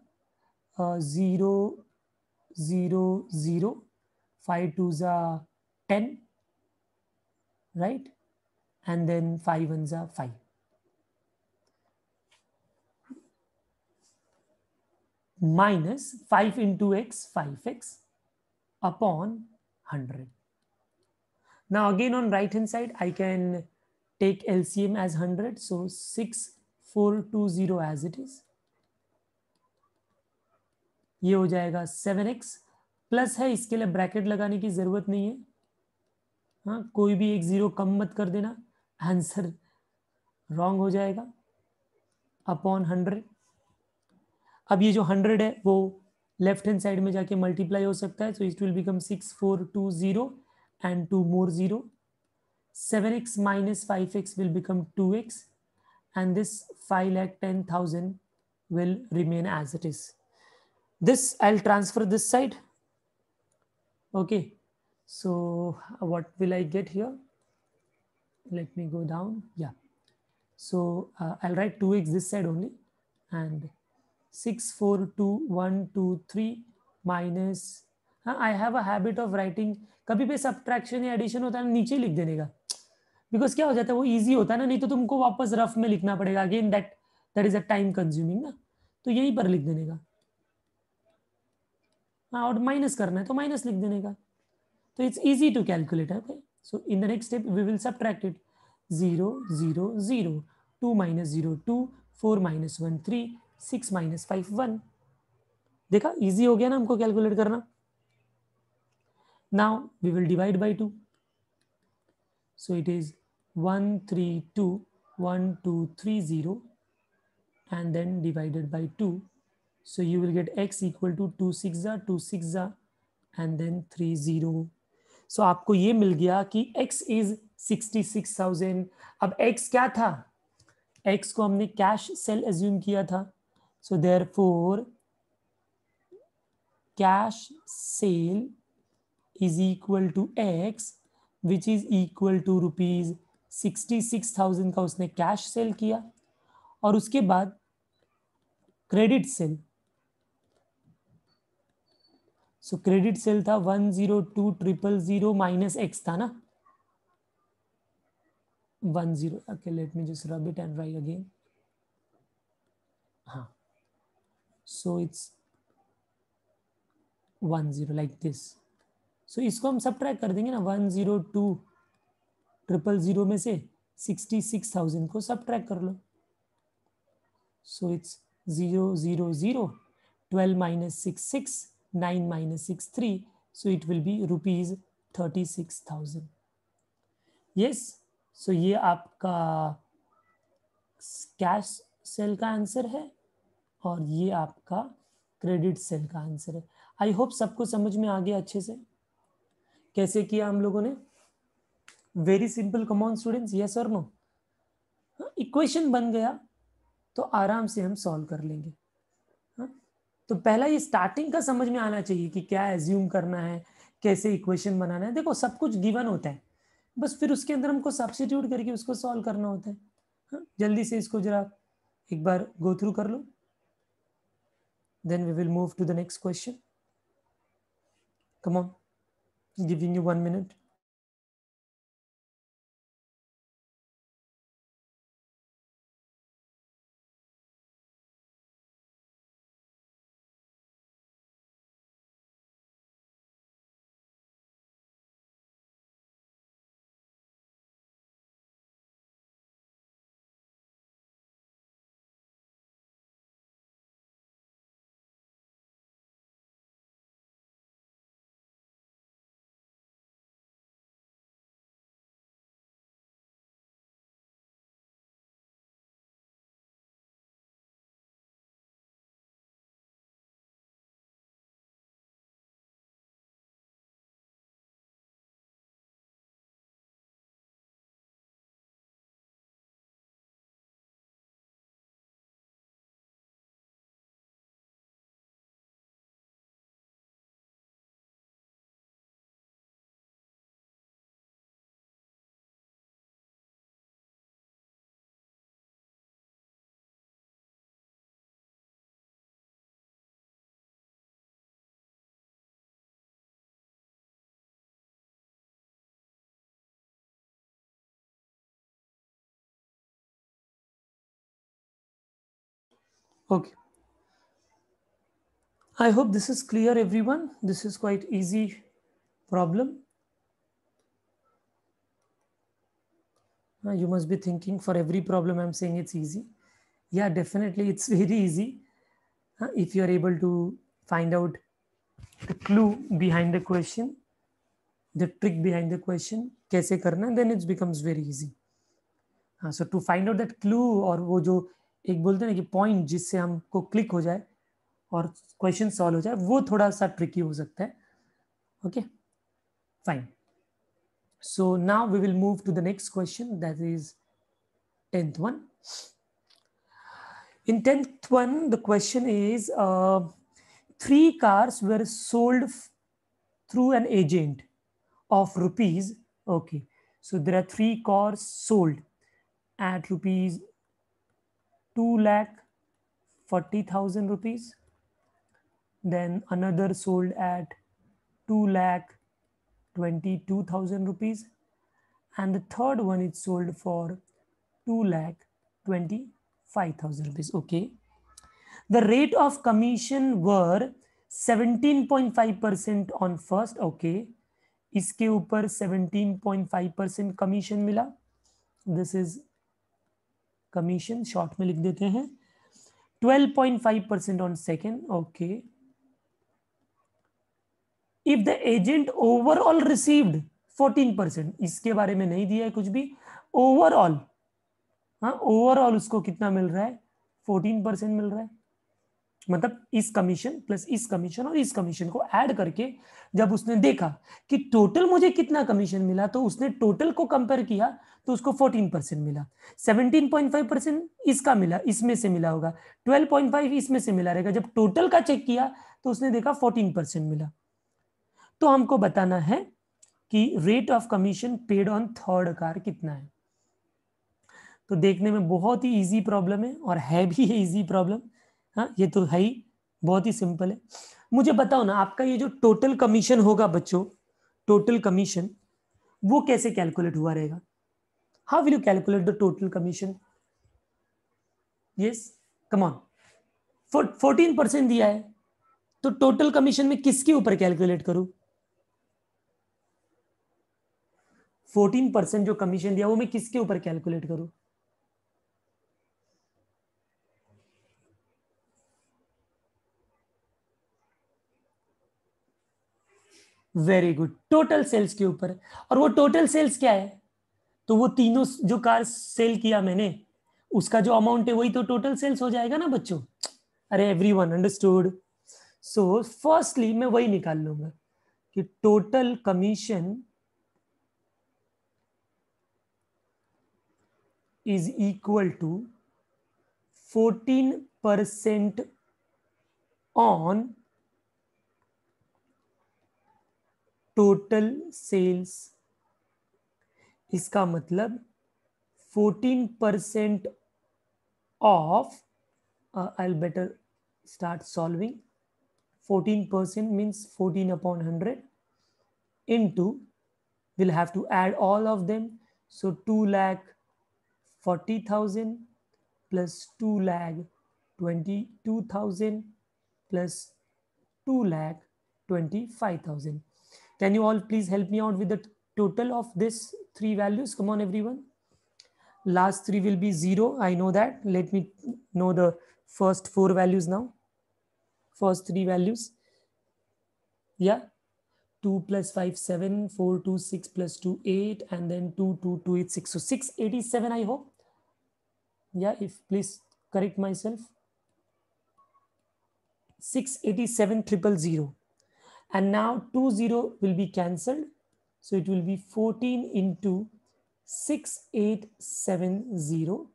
0,0,0, 5 2 10, right, and then 5 1 5, minus 5 into x, 5x upon 100. Now again on right hand side I can take LCM as 100, so 6,420 as it is, ये हो जाएगा 7x प्लस है, इसके लिए ब्रैकेट लगाने की जरूरत नहीं है। हाँ, कोई भी एक जीरो कम मत कर देना, आंसर रॉन्ग हो जाएगा, अपॉन 100। अब ये जो 100 है वो लेफ्ट हैंड साइड में जाके मल्टीप्लाई हो सकता है, so it will become 6,420 and 2 more 0, 7x minus 5x will become 2x, and this 5,10,000 will remain as it is. This I'll transfer this side. Okay, so what will I get here? Let me go down. Yeah, so I'll write 2x this side only, and 6,42123 minus, हाँ, I have a habit of writing, कभी भी subtraction या addition होता है ना नीचे लिख देने का, बिकॉज क्या हो जाता है वो इजी होता है ना, नहीं तो तुमको वापस रफ में लिखना पड़ेगा, again that is a time consuming ना, तो यहीं पर लिख देने का। हाँ, और माइनस करना है तो माइनस लिख देने का, तो it's easy to calculate. Okay, so in the next step we will subtract it, 0 0 0, 2 minus 0 2, 4 minus 1 3, 6 minus 5 1। देखा, इजी हो गया ना हमको कैलकुलेट करना। Now we will divide by 2, so it is 1321230 and then divided by 2, so you will get x equal to 2 6 2 6 and then 30। so आपको ये मिल गया कि x is 66,000। अब x क्या था, x को हमने कैश सेल एज्यूम किया था, so therefore cash sale is equal to x which is equal to ₹66,000 का उसने कैश सेल किया, और उसके बाद credit sale, so credit sale था 102,000 माइनस एक्स था ना, 10. Okay, let me just rub it and write again. हाँ, so it's 10 like this. So इसको हम सब ट्रैक कर देंगे ना, 102,000 में से 66,000 को सब ट्रैक कर लो. So it's 000, 12 minus 66, 9 minus 63. So it will be ₹36,000. Yes. So ये आपका कैश सेल का आंसर है और ये आपका क्रेडिट सेल का आंसर है. आई होप सबको समझ में आ गया अच्छे से. कैसे किया हम लोगों ने? Very simple. Come on students, yes और नो? इक्वेशन बन गया तो आराम से हम सॉल्व कर लेंगे. तो पहला ये स्टार्टिंग का समझ में आना चाहिए कि क्या एज्यूम करना है, कैसे इक्वेशन बनाना है. देखो सब कुछ गिवन होता है, बस फिर उसके अंदर हमको सब्स्टिट्यूट करके उसको सॉल्व करना होता है. जल्दी से इसको जरा एक बार गो थ्रू कर लो, then we will move to the next question. Come on, giving you 1 minute. Okay, I hope this is clear everyone. This is quite easy problem. You must be thinking for every problem I'm saying it's easy. Yeah, definitely it's very easy if you are able to find out the clue behind the question, the trick behind the question, कैसे करना, then it becomes very easy. So to find out that clue, और वो जो एक बोलते हैं ना कि पॉइंट जिससे हमको क्लिक हो जाए और क्वेश्चन सॉल्व हो जाए, वो थोड़ा सा ट्रिकी हो सकता है. Okay, fine. So now we will move to the next question, that is 10th one. In 10th one, the question is 3 cars were sold through an agent of rupees. Okay, so there are 3 cars sold at rupees 2,40,000 rupees. Then another sold at 2,22,000 rupees, and the third one is sold for 2,25,000 rupees. Okay, the rate of commission were 17.5% on first. Okay, इसके ऊपर 17.5% commission मिला. This is commission, short में लिख देते हैं. 12.5% on second. Okay, if the agent overall received 14%, इसके बारे में नहीं दिया है कुछ भी. ओवरऑल, हाँ, ओवरऑल उसको कितना मिल रहा है? 14% मिल रहा है. मतलब इस कमीशन प्लस इस कमीशन और इस कमीशन को ऐड करके जब उसने देखा कि टोटल मुझे कितना कमीशन मिला, तो उसने टोटल को कंपेयर किया तो उसको 14% मिला. 17.5% इसका मिला, इसमें से मिला होगा. 12.5 इसमें से मिला रहेगा. जब टोटल का चेक किया तो उसने देखा 14% मिला. तो हमको बताना है कि rate of commission paid on third car कितना है। तो देखने में बहुत ही इजी प्रॉब्लम है और है भी इजी प्रॉब्लम। हाँ, ये तो है ही, बहुत ही सिंपल है। मुझे बताओ ना, आपका ये जो टोटल कमीशन होगा बच्चों, टोटल कमीशन वो कैसे कैलकुलेट हुआ रहेगा? How will you calculate the total commission? Yes, come on. 14% दिया है, तो टोटल कमीशन में किसके ऊपर कैलकुलेट करूं? 14% जो कमीशन दिया वो मैं किसके ऊपर कैलकुलेट करूं? वेरी गुड, टोटल सेल्स के ऊपर। और वो टोटल सेल्स क्या है? तो वो तीनों जो कार सेल किया मैंने, उसका जो अमाउंट है वही तो टोटल सेल्स हो जाएगा ना बच्चों। अरे एवरीवन अंडरस्टूड? सो फर्स्टली मैं वही निकाल लूंगा कि total commission is equal to 14% on total sales. इसका मतलब 14% of, I'll better start solving. 14% means 14 upon 100 into, we'll have to add all of them. So 2,40,000 plus 2,22,000 plus 2,25,000. Can you all please help me out with the total of this three values? Come on, everyone. Last three will be 0. I know that. Let me know the first four values now. First three values. Yeah. 2 plus 5, 7, 4, 2, 6 plus 2, 8, and then 2, 2, 2, 8, 6. So 687, I hope. Yeah, if please correct myself. 687,000. And now 20 will be cancelled. So it will be 14 into 6870.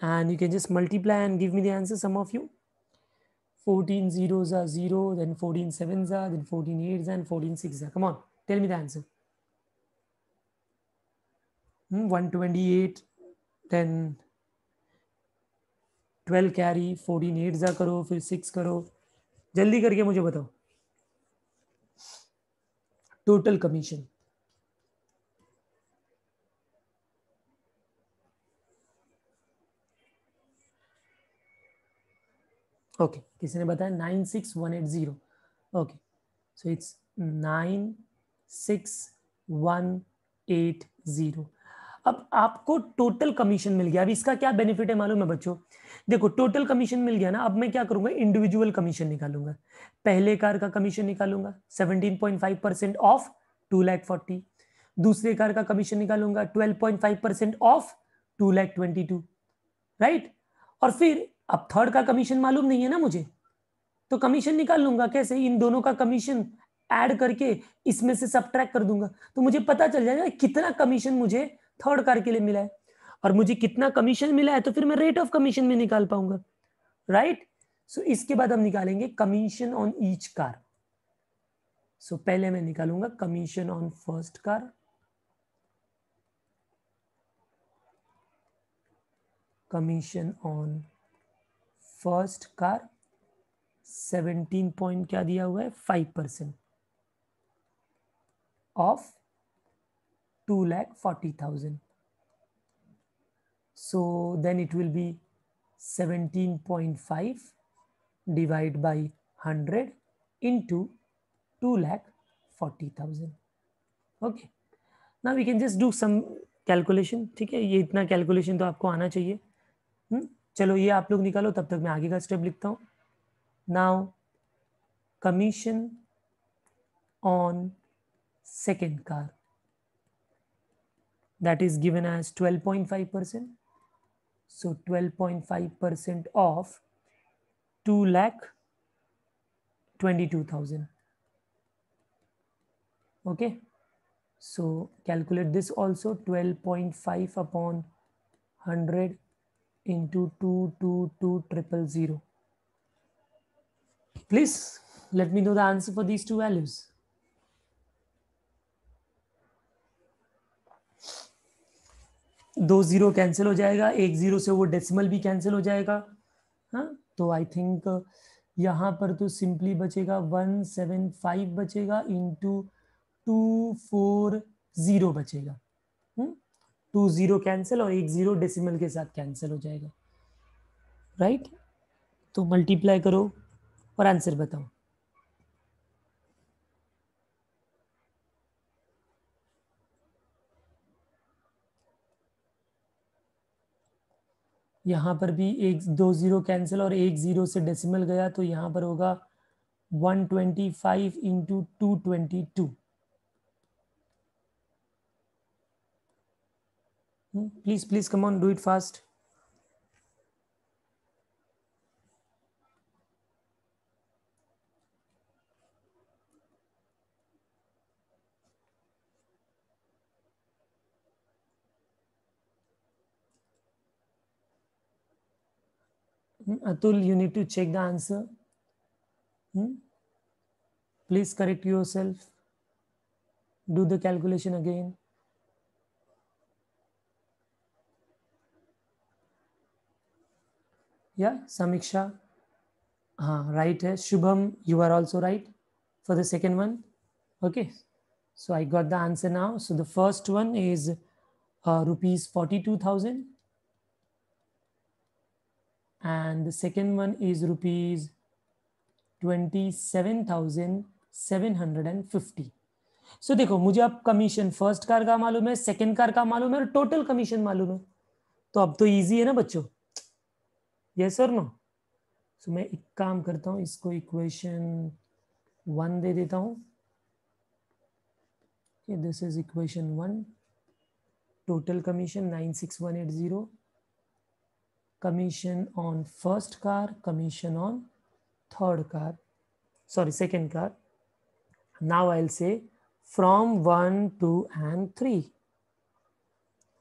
And you can just multiply and give me the answer, some of you. 14 zeros are 0, then 14 sevens are, then 14 eights and 14 sixes are. Come on, tell me the answer. 128, then 12 carry, 14 एट्स करो, फिर 6 करो, जल्दी करके मुझे बताओ total commission. Okay, किसी ने बताया 96180। Okay, so it's 96180। अब आपको टोटल कमीशन मिल गया। अब इसका क्या बेनिफिट है मालूम है बच्चों? देखो, टोटल कमीशन मिल गया ना, अब मैं क्या करूंगा, इंडिविजुअल कमीशन निकालूंगा। पहले कार का कमीशन निकालूंगा 17.5% ऑफ 2,40,000। दूसरे कार का कमीशन निकालूंगा 12.5% ऑफ 2,22,000, राइट? और फिर अब थर्ड का कमीशन मालूम नहीं है ना मुझे, तो कमीशन निकाल लूंगा कैसे, इन दोनों का कमीशन ऐड करके इसमें से सब्ट्रैक्ट कर दूंगा, तो मुझे पता चल जाएगा कितना कमीशन मुझे थर्ड कार के लिए मिला है। और मुझे कितना कमीशन मिला है तो फिर मैं रेट ऑफ कमीशन में निकाल पाऊंगा, राइट? सो इसके बाद हम निकालेंगे कमीशन ऑन ईच कार। सो पहले मैं निकालूंगा commission on first car, commission on first car 17 point क्या दिया हुआ है, 5% of 2,40,000. So then it will be 17.5 divided by 100 into 2,40,000. Okay. Now we can just do some calculation. ठीक है, ये इतना कैलकुलेशन तो आपको आना चाहिए। चलो ये आप लोग निकालो, तब तक मैं आगे का स्टेप लिखता हूँ। Now commission on second car, that is given as 12.5%. So 12.5% of 2,22,000. Okay, so calculate this also, 12.5 upon 100 into 222,000. Please let me know the answer for these two values. 2 zero cancel हो जाएगा, 1 zero से वो decimal भी cancel हो जाएगा। हाँ, तो I think यहाँ पर तो सिंपली बचेगा 175 बचेगा इंटू 240 बचेगा। 2 जीरो कैंसिल और 1 जीरो डेसिमल के साथ कैंसिल हो जाएगा, राइट। तो मल्टीप्लाई करो और आंसर बताओ। यहाँ पर भी 2 जीरो कैंसिल और 1 जीरो से डेसिमल गया, तो यहाँ पर होगा 125 into 222। Please please come on, do it fast. Atul, you need to check the answer. Please correct yourself. Do the calculation again. Yeah, Samiksha. Right. Shubham, you are also right for the second one. Okay. So I got the answer now. So the first one is rupees 42,000. And the second one is rupees 27,750. सो देखो, मुझे अब commission first car का मालूम है, second car का मालूम है और टोटल कमीशन मालूम है, तो अब तो इजी है ना बच्चों, यस और नो। सो मैं एक काम करता हूं, इसको इक्वेशन 1 दे देता हूं। This is equation 1। Total commission 96180, commission on first car, commission on third car, sorry, second car. Now I'll say from 1, 2 and 3.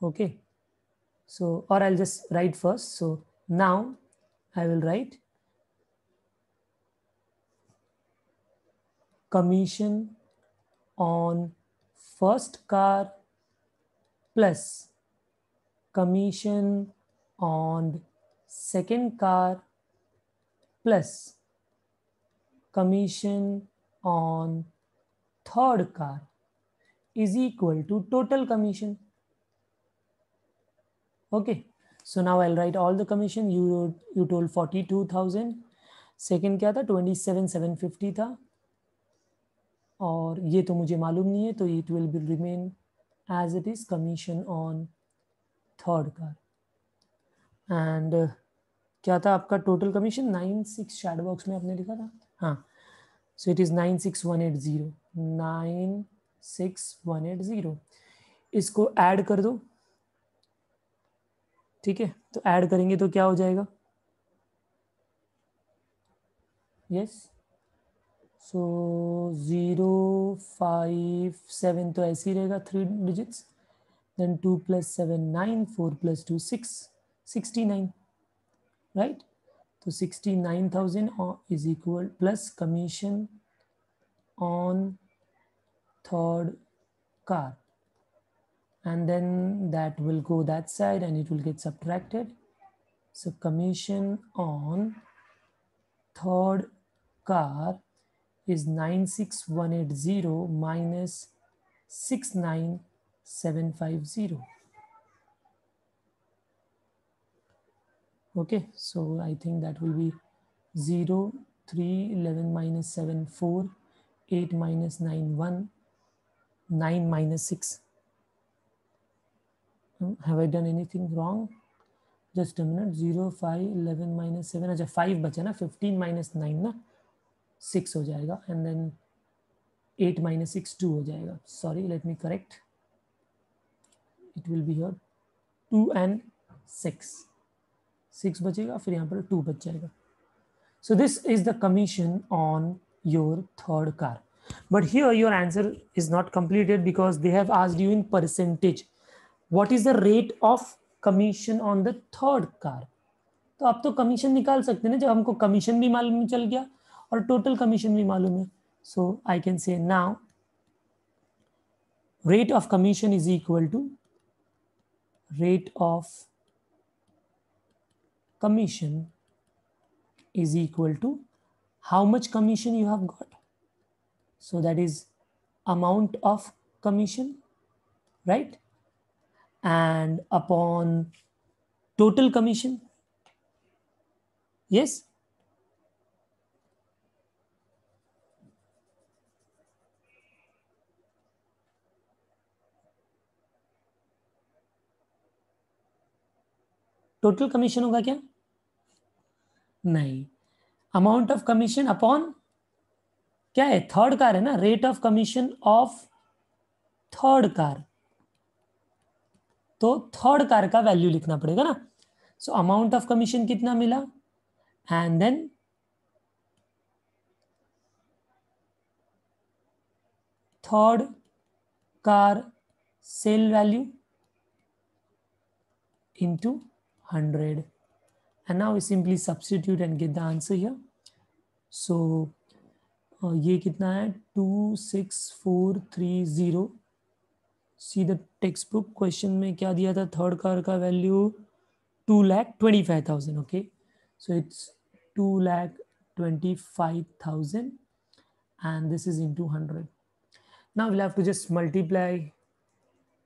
Okay, so or I'll just write first. So now I will write commission on first car plus commission on second car plus commission on third car is equal to total commission. Okay, so now I'll write all the commission. You told 42,000, second क्या था 27,750 था, और ये तो मुझे मालूम नहीं है, तो it will be remain as it is, commission on third car. And क्या था आपका टोटल कमीशन 96, शैड बॉक्स में आपने लिखा था, हाँ। सो इट इज 96180, 96180। इसको ऐड कर दो, ठीक है, तो ऐड करेंगे तो क्या हो जाएगा, यस। सो 057 तो ऐसे ही रहेगा, 3 डिजिट्स, देन 2 + 7 9, 4 + 2 6, 69, राइट। तो 69,000 is equal plus commission on third car, and then that will go that side and it will get subtracted. So commission on third car is 96180 minus 69750. Okay, so I think that will be 0, 3, 11 minus 7, 4, 8 minus 9, 1, 9 minus 6. Have I done anything wrong? Just a minute. 0, 5, 11 minus 7, अच्छा 5 बचा ना, 15 minus 9 ना 6 हो जाएगा, and then 8 minus 6 2 हो जाएगा. Sorry, let me correct. It will be here 2 and 6. 6 बचेगा, फिर यहाँ पर 2 बच जाएगा. So this is the commission on your third car. But here your answer is not completed because they have asked you in percentage. What is the rate of commission on the third car? तो आप तो commission निकाल सकते हैं ना, जब हमको commission भी मालूम चल गया और टोटल कमीशन भी मालूम है. So I can say now rate of commission is equal to rate of commission is equal to how much commission you have got. So that is amount of commission, right? And upon total commission. Yes. Total commission होगा क्या? नहीं, amount of commission upon क्या है, third car है ना, rate of commission of third car, तो third car का value लिखना पड़ेगा ना. सो अमाउंट ऑफ कमीशन कितना मिला, and then third car sale value into 100, and now we simply substitute and get the answer here. So ये कितना है, 26430. See the text book question में क्या दिया था, थर्ड कार का value 2,25,000. Okay, so it's 2,25,000 and this is into 100. Now we'll have to just multiply,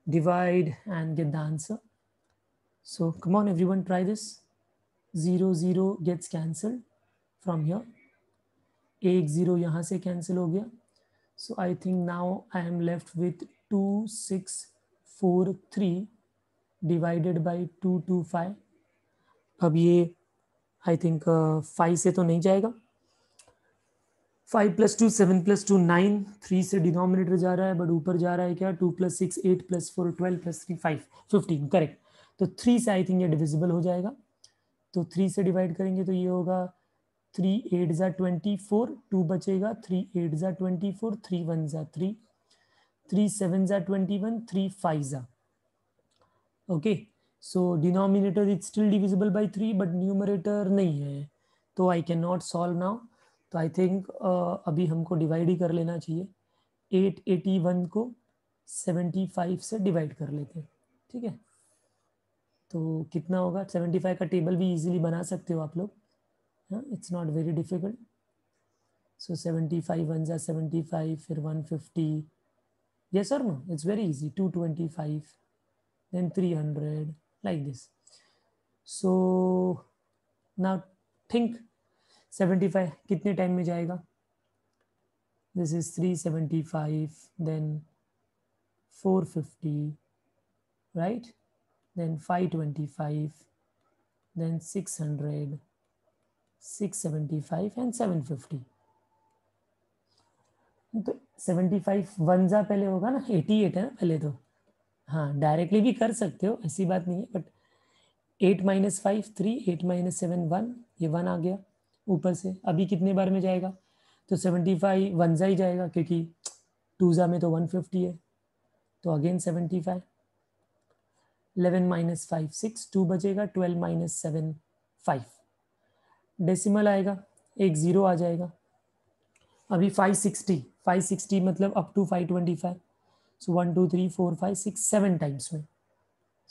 divide and get the answer. So come on everyone, try this. 0 0 gets cancelled from here, एक 0 यहाँ से cancel हो गया. So I think now I am left with 2643 divided by 225. अब ये I think 5 से तो नहीं जाएगा. 5 + 2 7 + 2 9, 3 से डिनोमिनेटर जा रहा है, बट ऊपर जा रहा है क्या, 2 + 6 8 + 4 12 + 3 5 15. करेक्ट. तो 3 से आई थिंक ये डिविजिबल हो जाएगा. तो 3 से डिवाइड करेंगे तो ये होगा 3 8 ज़ा 24, 2 बचेगा, 3 8 ज़ा 24, 3 1 ज़ा 3, 3 7 ज़ा 21, 3 5 ज़ा. Okay, so denominator is still divisible by 3 but numerator नहीं है, तो I can not solve now. तो आई थिंक अभी हमको डिवाइड ही कर लेना चाहिए. 881 को 75 से डिवाइड कर लेते हैं. ठीक है, तो कितना होगा, 75 का टेबल भी इजीली बना सकते हो आप लोग. हाँ, इट्स नॉट वेरी डिफिकल्ट. सो 75 1 ज़ा 75, फिर 150. yes or no, it's very easy. 225, then 300, like this. So now think 75 कितने टाइम में जाएगा. this is 375, then 450, right, then 525, then 600, 675 and 750. तो 75 1 जा पहले होगा ना, 88 है ना पहले तो. हाँ, डायरेक्टली भी कर सकते हो, ऐसी बात नहीं है, बट 8 - 5 3, 8 - 7 1, ये 1 आ गया ऊपर से. अभी कितने बार में जाएगा, तो 75 1 जा ही जाएगा, क्योंकि 2 जा में तो 150 है, तो अगेन 75. 11 - 5 6, 2 बचेगा, 12 - 7 5. डेसिमल आएगा, एक 0 आ जाएगा. अभी 560 मतलब अप टू 525. सो 1 2 3 4 5 6 7 टाइम्स में.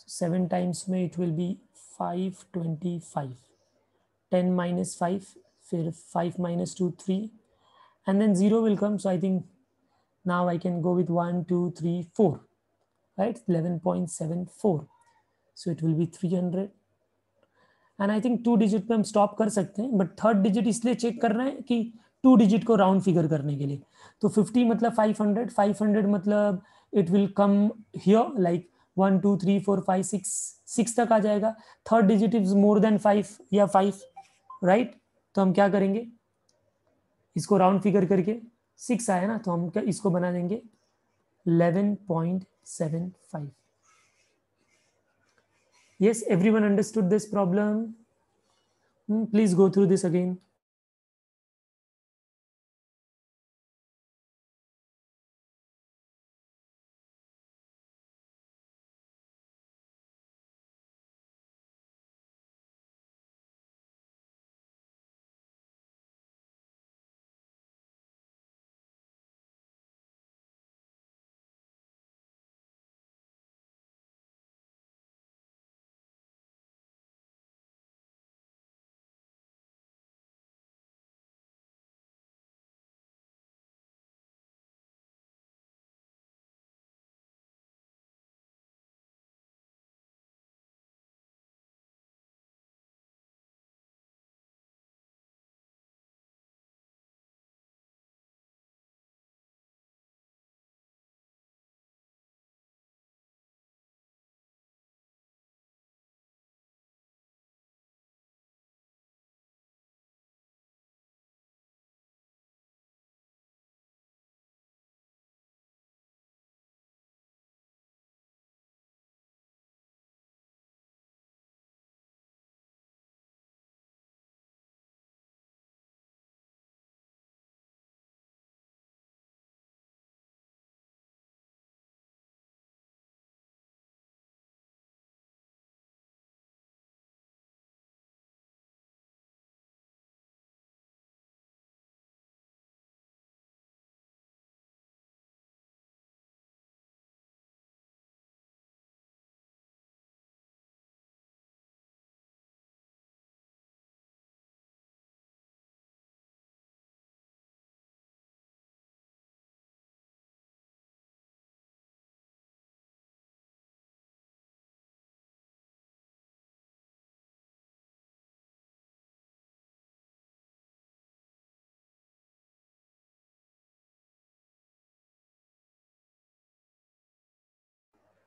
7 टाइम्स में इट विल बी 525. 10 - 5, फिर 5 - 2 3, and then 0 will come. So I think now I can go with 1 2 3 4, right, 11.74. so it will be 300. And I think 2 digit पे हम स्टॉप कर सकते हैं, बट थर्ड डिजिट इसलिए check कर रहे हैं कि 2 डिजिट को राउंड फिगर करने के लिए. तो 50 मतलब 500, 500 मतलब it will come here like 1 2 3 4 5 6, 6 तक आ जाएगा. Third digit is more than 5 या 5, राइट. तो हम क्या करेंगे, इसको राउंड फिगर करके 6 आया ना, तो हम क्या इसको बना देंगे 11.75. yes, everyone understood this problem? Please go through this again.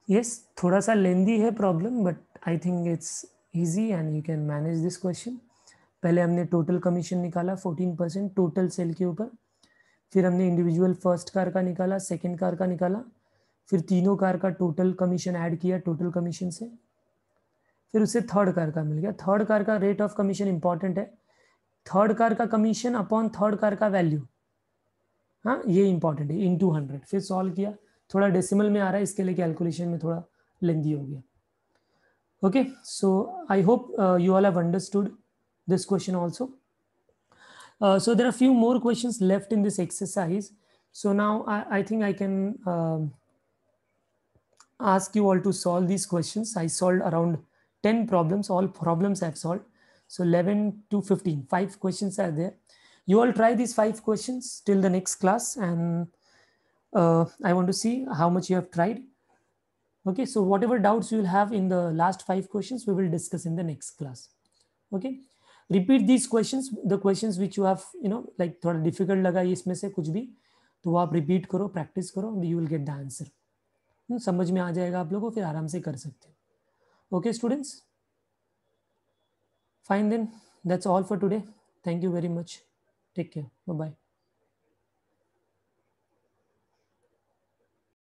Yes, थोड़ा सा लेंदी है problem, but I think it's easy and you can manage this question. पहले हमने टोटल कमीशन निकाला 14% टोटल सेल के ऊपर, फिर हमने इंडिविजुअल फर्स्ट कार का निकाला, सेकंड कार का निकाला, फिर तीनों कार का टोटल कमीशन ऐड किया टोटल कमीशन से, फिर उससे थर्ड कार का मिल गया। थर्ड कार का रेट ऑफ कमीशन इंपॉर्टेंट है, थर्ड कार का कमीशन अपॉन थर्ड कार का वैल्यू, हाँ ये इंपॉर्टेंट है, इन 200। फिर सॉल्व किया, थोड़ा डेसिमल में आ रहा है इसके लिए कैलकुलेशन में थोड़ा लेंदी हो गया। Okay, so I hope you all have understood this question also. So there are few more questions left in this exercise. So now I think I can ask you all to solve these questions. I solved around 10 problems, all problems I've solved. So 11 to 15, 5 questions are there. You all try these 5 questions till the next class, and I want to see how much you have tried. Okay, so whatever doubts you will have in the last 5 questions, we will discuss in the next class. Okay, repeat these questions, the questions which you have, like थोड़ा difficult लगा ये इसमें से कुछ भी, तो वो आप repeat करो, practice करो, you will get the answer. समझ में आ जाएगा आप लोगों को, फिर आराम से कर सकते हो। Okay students, fine then, that's all for today. Thank you very much. Take care. Bye bye.